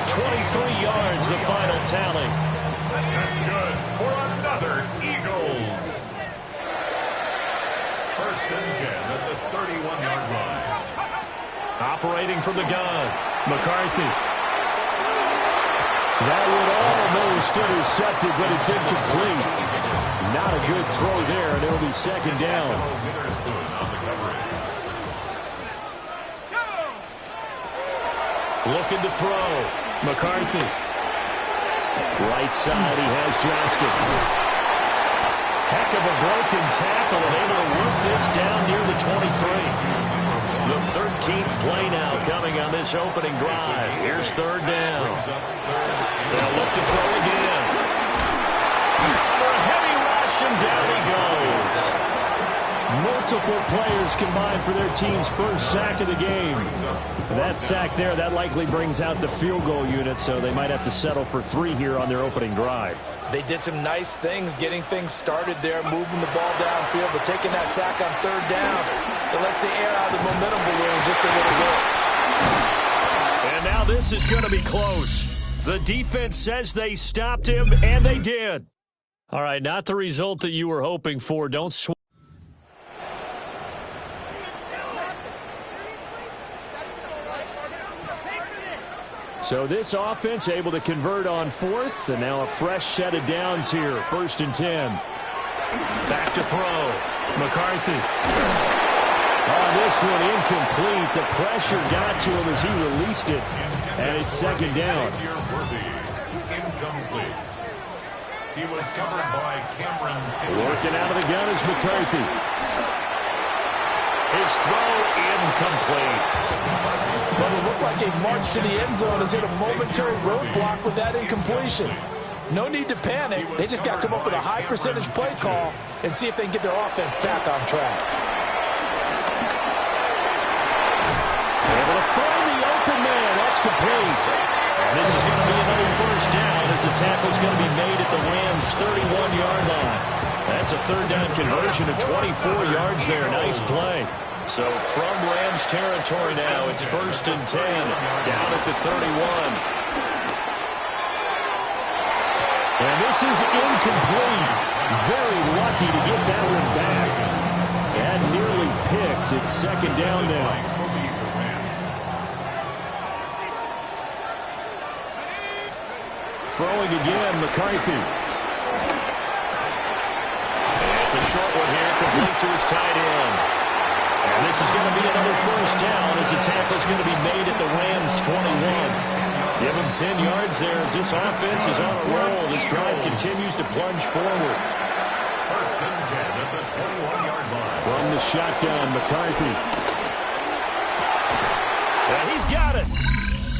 23 yards, the final tally. That's good for another Eagles. First and 10 at the 31-yard line. Operating from the gun, McCarthy. That would almost intercepted, but it's incomplete. Not a good throw there, and it'll be second down. Looking to throw. McCarthy. Right side, he has Johnston. Heck of a broken tackle and able to work this down near the 23. The 13th play now coming on this opening drive. Here's third down. They'll look to throw again. Under a heavy rush, and down he goes. Multiple players combined for their team's first sack of the game. That sack there, that likely brings out the field goal unit, so they might have to settle for 3 here on their opening drive. They did some nice things getting things started there, moving the ball downfield, but taking that sack on third down, it lets the air out of the momentum balloon just a little bit. And now this is going to be close. The defense says they stopped him, and they did. All right, not the result that you were hoping for. Don't swing. So this offense able to convert on 4th, and now a fresh set of downs here. 1st and 10. Back to throw. McCarthy. Oh, this one incomplete. The pressure got to him as he released it, and it's 2nd down. Incomplete. He was covered by Cameron. Working out of the gun is McCarthy. His throw incomplete. But it looked like a march to the end zone has hit a momentary roadblock with that incompletion. No need to panic. They just got to come up with a high percentage play call and see if they can get their offense back on track. Able to find the open man. That's complete. And this is going to be another first down as the tackle's going to be made at the Rams' 31-yard line. That's a third down conversion of 24 yards there. Nice play. So from Rams territory now, it's 1st and 10, down at the 31. And this is incomplete. Very lucky to get that one back. And nearly picked. It's 2nd down now. Throwing again, McCarthy. And it's a short one here, complete to his tight end. And this is going to be another first down as the tackle is going to be made at the Rams' 21. Give him 10 yards there as this offense is on a roll. This drive continues to plunge forward. 1st and 10 at the 21-yard line. From the shotgun, McCarthy. And he's got it.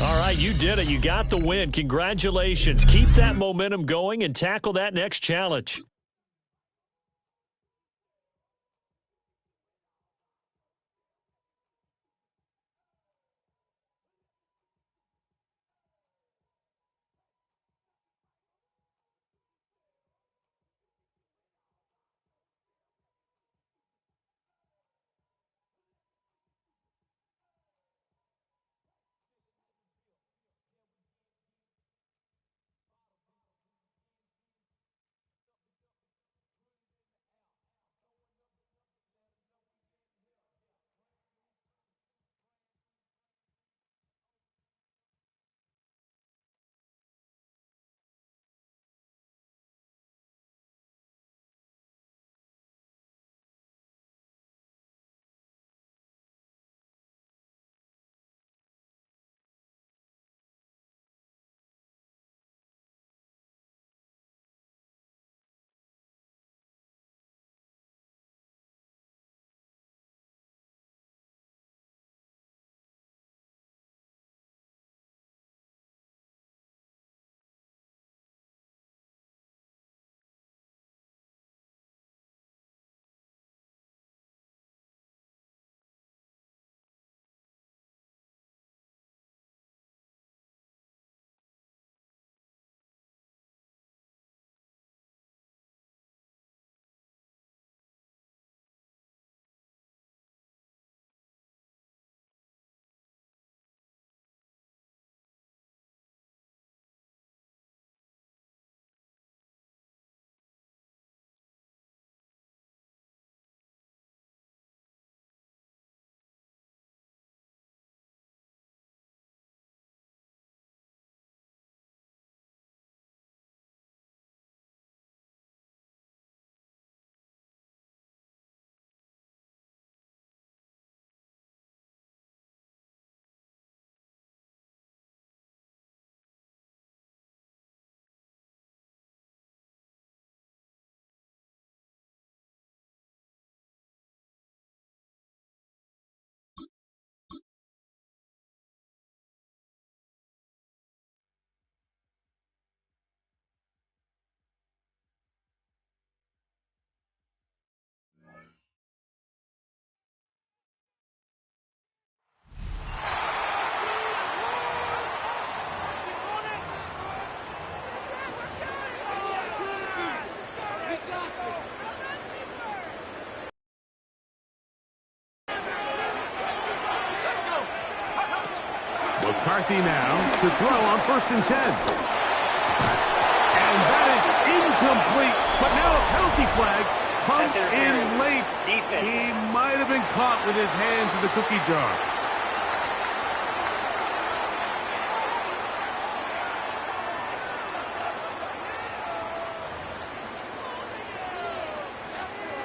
All right, you did it. You got the win. Congratulations. Keep that momentum going and tackle that next challenge. McCarthy now to throw on 1st and 10. And that is incomplete. But now a penalty flag comes in late. He might have been caught with his hands in the cookie jar.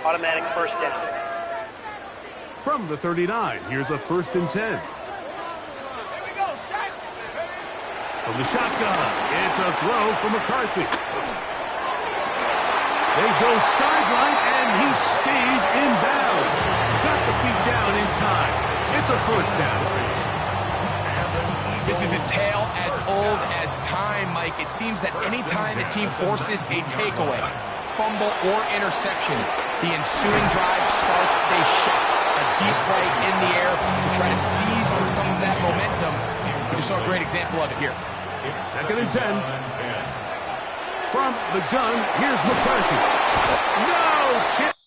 Automatic 1st down. From the 39, here's a 1st and 10. From the shotgun, it's a throw for McCarthy. They go sideline, and he stays in bounds. Got the feet down in time. It's a 1st down. This is a tale as old as time, Mike. It seems that any time the team forces a takeaway, fumble, or interception, the ensuing drive starts with a shot, a deep play in the air to try to seize on some of that momentum. We just saw a great example of it here. 2nd and 10. From the gun, here's McCarthy. No chance.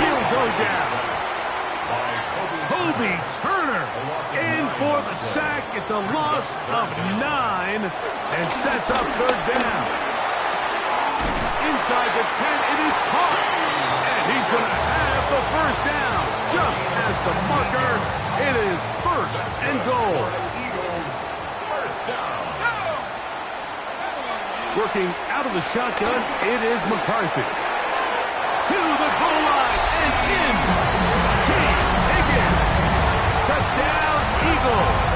He'll go down. Kobe Turner in for the sack. It's a loss of 9 and sets up 3rd down. Inside the 10, it is caught. And he's going to have the 1st down. Just as the marker, it is 1st and goal. Eagles, 1st down. Working out of the shotgun, it is McCarthy. To the goal line and in. T. Higgins. Touchdown, Eagles.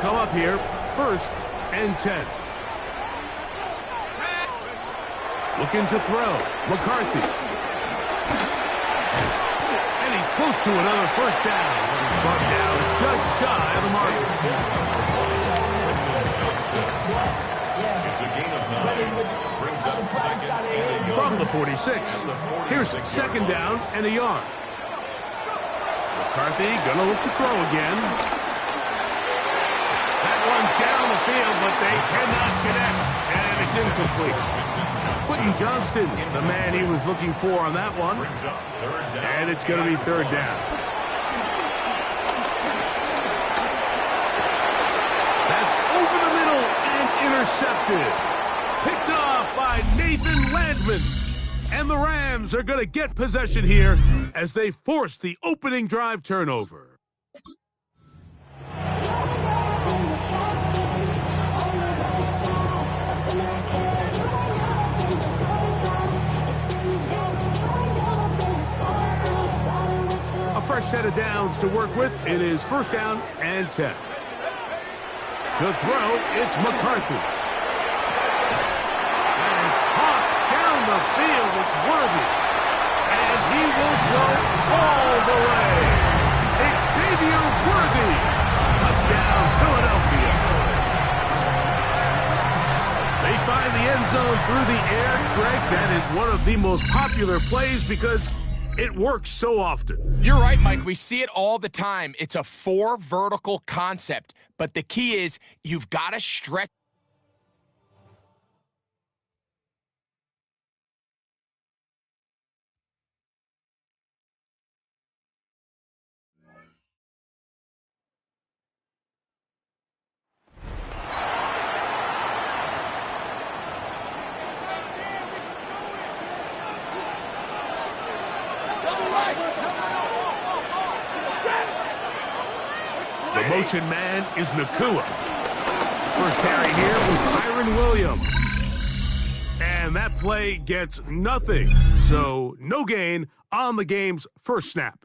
Come up here, 1st and 10. Looking to throw, McCarthy. And he's close to another 1st down. He's brought down just shy of the marker. It's a gain of 9. Brings up 2nd and a yard. From the 46, here's 2nd down and a yard. McCarthy gonna look to throw again. Down the field, but they cannot connect, and it's incomplete. Quentin Johnston, the man he was looking for on that one, and it's going to be 3rd down. That's over the middle and intercepted. Picked off by Nathan Landman, and the Rams are going to get possession here as they force the opening drive turnover. Fresh set of downs to work with. It is 1st down and 10. To throw, it's McCarthy. And is caught down the field. It's Worthy. And he will go all the way. Xavier Worthy. Touchdown, Philadelphia. They find the end zone through the air. Greg, that is one of the most popular plays because it works so often. You're right, Mike. We see it all the time. It's a 4 vertical concept, but the key is you've got to stretch. The motion man is Nakua. First carry here with Kyron Williams. And that play gets nothing. So no gain on the game's first snap.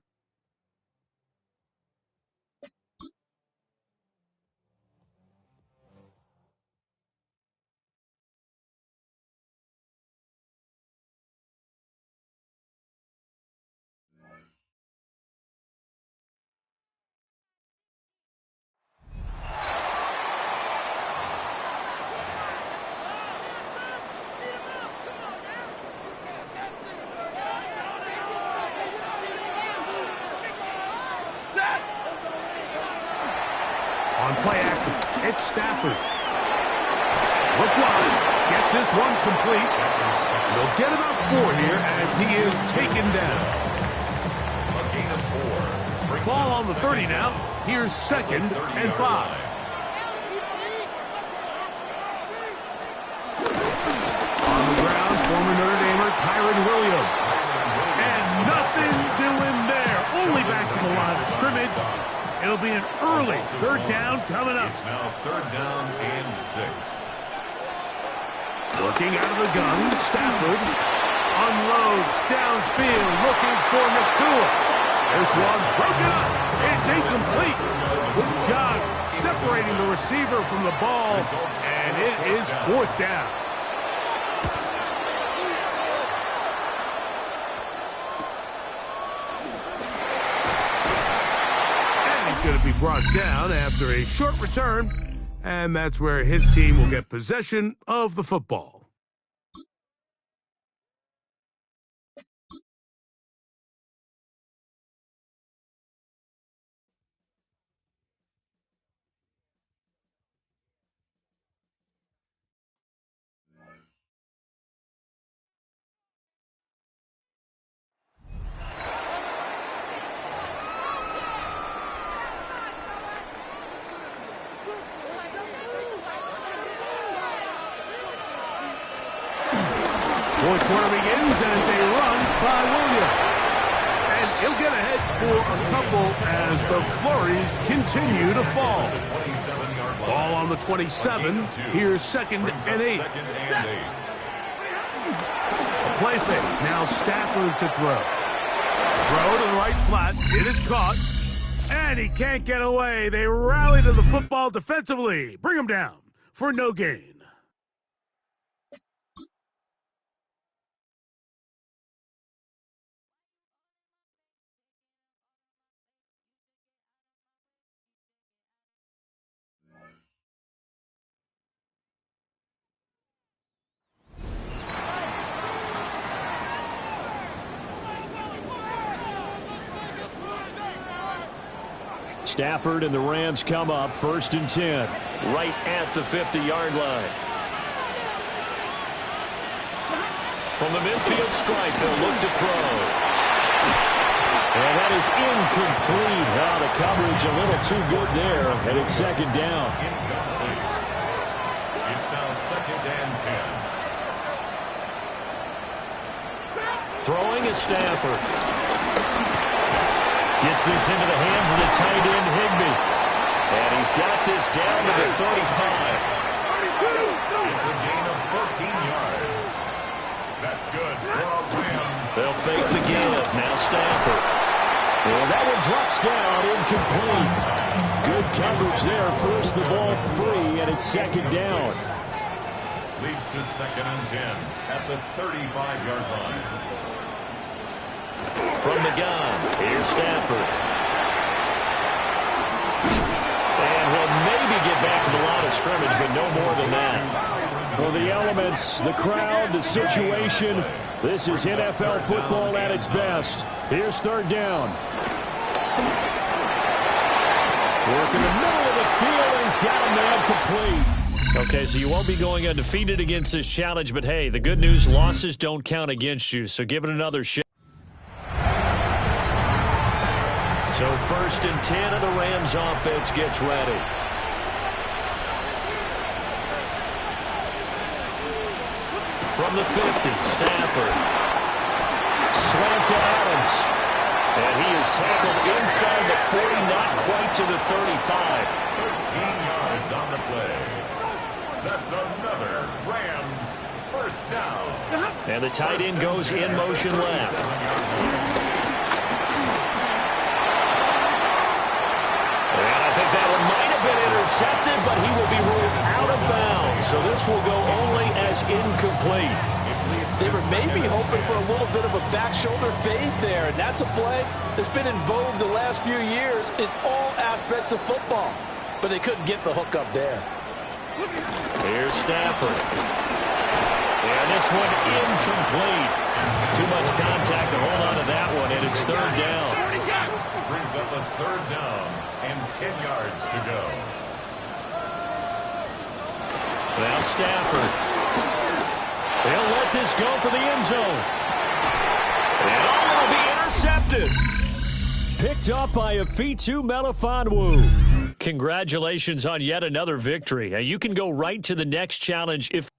It's Stafford. Look wide. Get this one complete. They'll get about 4 here as he is taken down. A gain of 4. Ball on the 30 now. Here's 2nd and 5. On the ground, former Notre Damer Kyron Williams. And nothing doing there. Only back to the line of scrimmage. It'll be an early 3rd down coming up. It's now 3rd down and 6. Looking out of the gun, Stafford unloads downfield, looking for Nakua. There's one broken up. It's incomplete. Good job separating the receiver from the ball, and it is 4th down. And he's going to be brought down after a short return. And that's where his team will get possession of the football. Fourth quarter begins, and it's a run by Williams. And he'll get ahead for a couple as the flurries continue to fall. Ball on the 27. Here's 2nd and 8. A play fake. Now Stafford to throw. Throw to the right flat. It is caught. And he can't get away. They rally to the football defensively. Bring him down for no gain. Stafford and the Rams come up 1st and 10. Right at the 50-yard line. From the midfield stripe, they'll look to throw. And that is incomplete. Oh, the coverage a little too good there, and it's 2nd down. It's now 2nd and 10. Throwing is Stafford. Gets this into the hands of the tight end, Higbee. And he's got this down to the 35. It's a gain of 14 yards. That's good for our Rams. They'll fake the give. Now Stafford. And that one drops down, incomplete. Good coverage there. Forced the ball free, and it's 2nd down. Leads to 2nd and 10 at the 35-yard line. From the gun, here's Stafford. And he'll maybe get back to the line of scrimmage, but no more than that. Well, the elements, the crowd, the situation, this is NFL football at its best. Here's 3rd down. Work in the middle of the field, and he's got a man complete. Okay, so you won't be going undefeated against this challenge, but hey, the good news, losses don't count against you, so give it another shot. So 1st and 10 of the Rams offense gets ready. From the 50, Stafford. Slant to Adams. And he is tackled inside the 40, not quite to the 35. 13 yards on the play. That's another Rams 1st down. And the tight end goes in motion left. That one might have been intercepted, but he will be ruled out of bounds. So this will go only as incomplete. They were maybe hoping for a little bit of a back shoulder fade there, and that's a play that's been in vogue the last few years in all aspects of football. But they couldn't get the hook up there. Here's Stafford. And this one incomplete. Too much contact to hold on to that one, and it's 3rd down. Brings up a 3rd down and 10 yards to go. Now Stafford. They'll let this go for the end zone. And all will be intercepted. Picked up by Afitu Melifonwu. Congratulations on yet another victory. You can go right to the next challenge if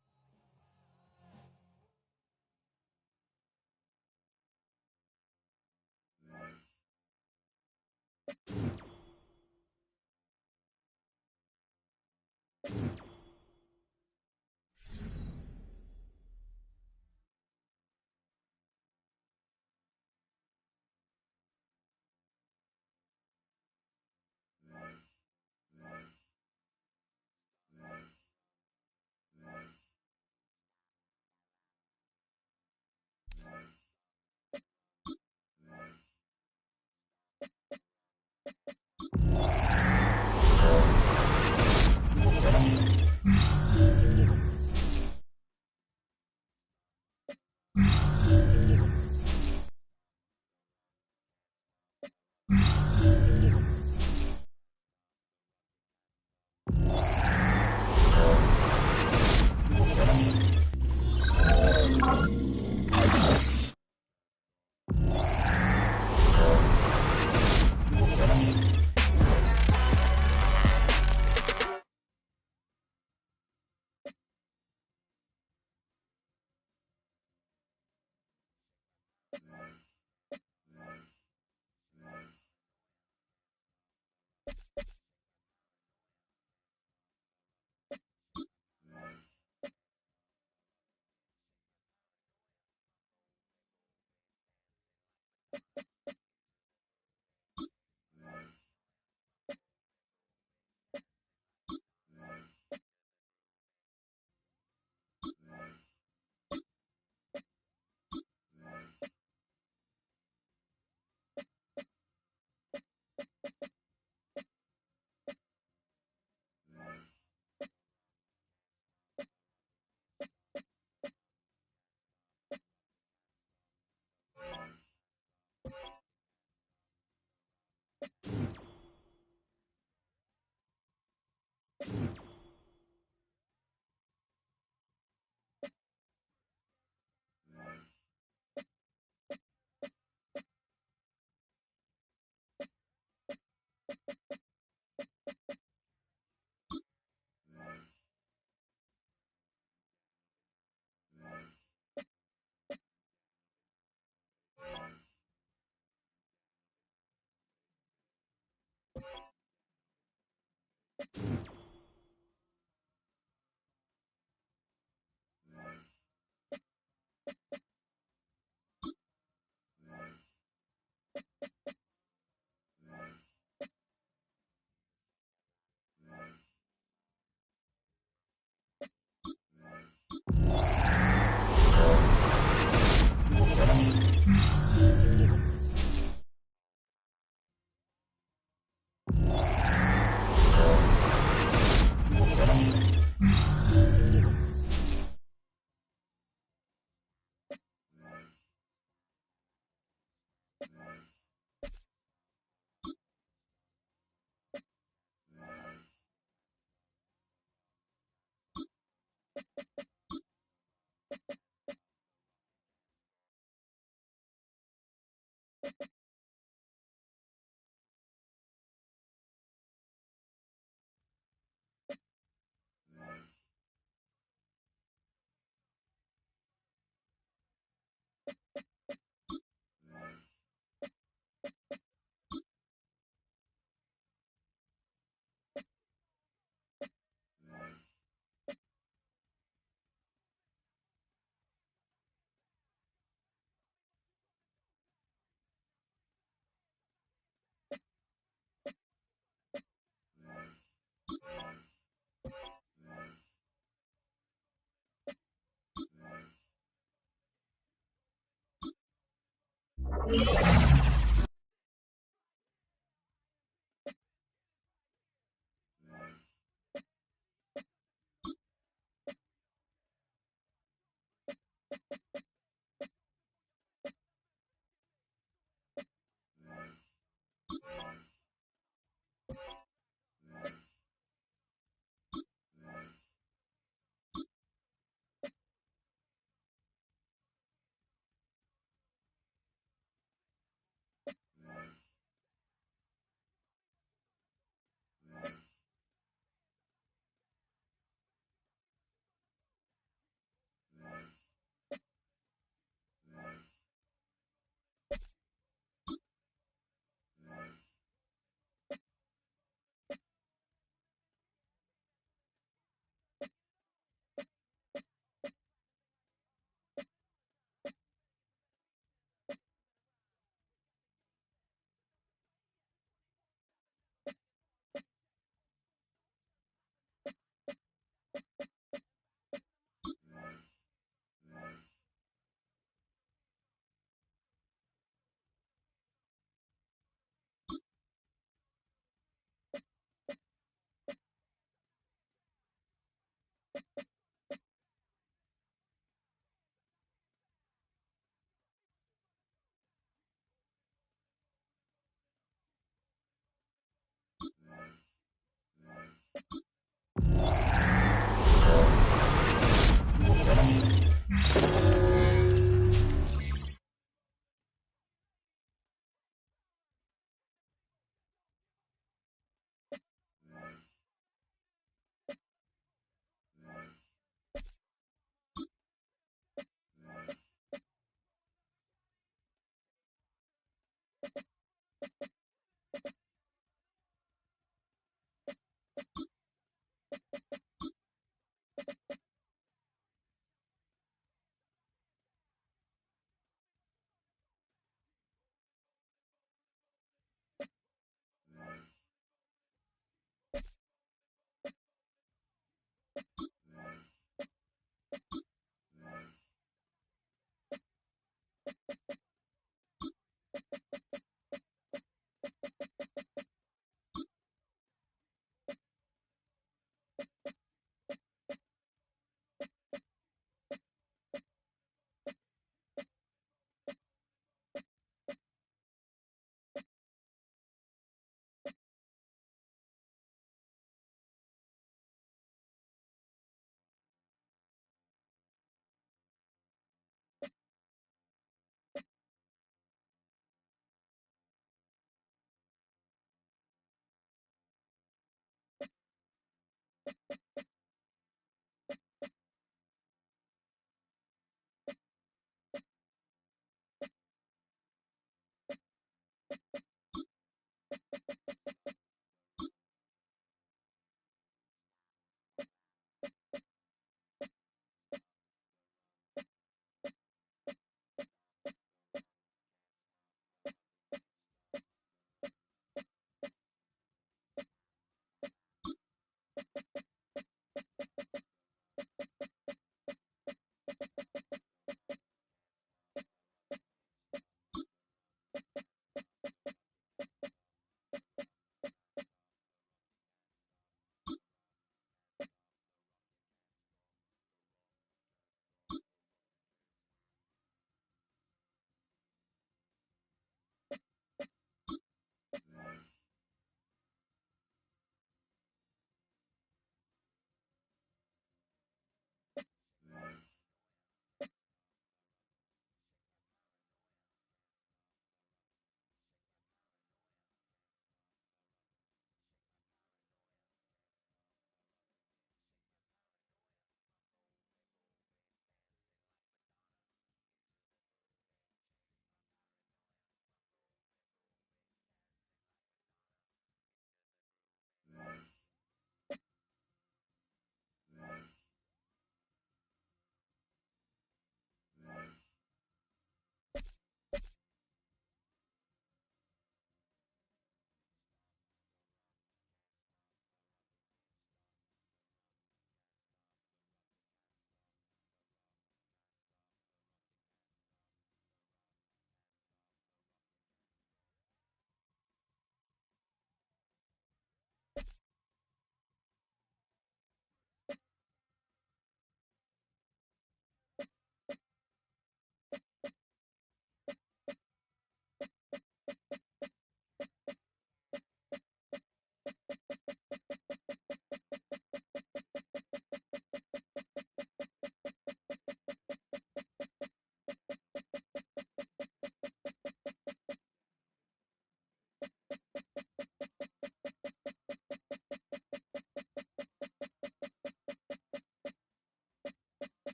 you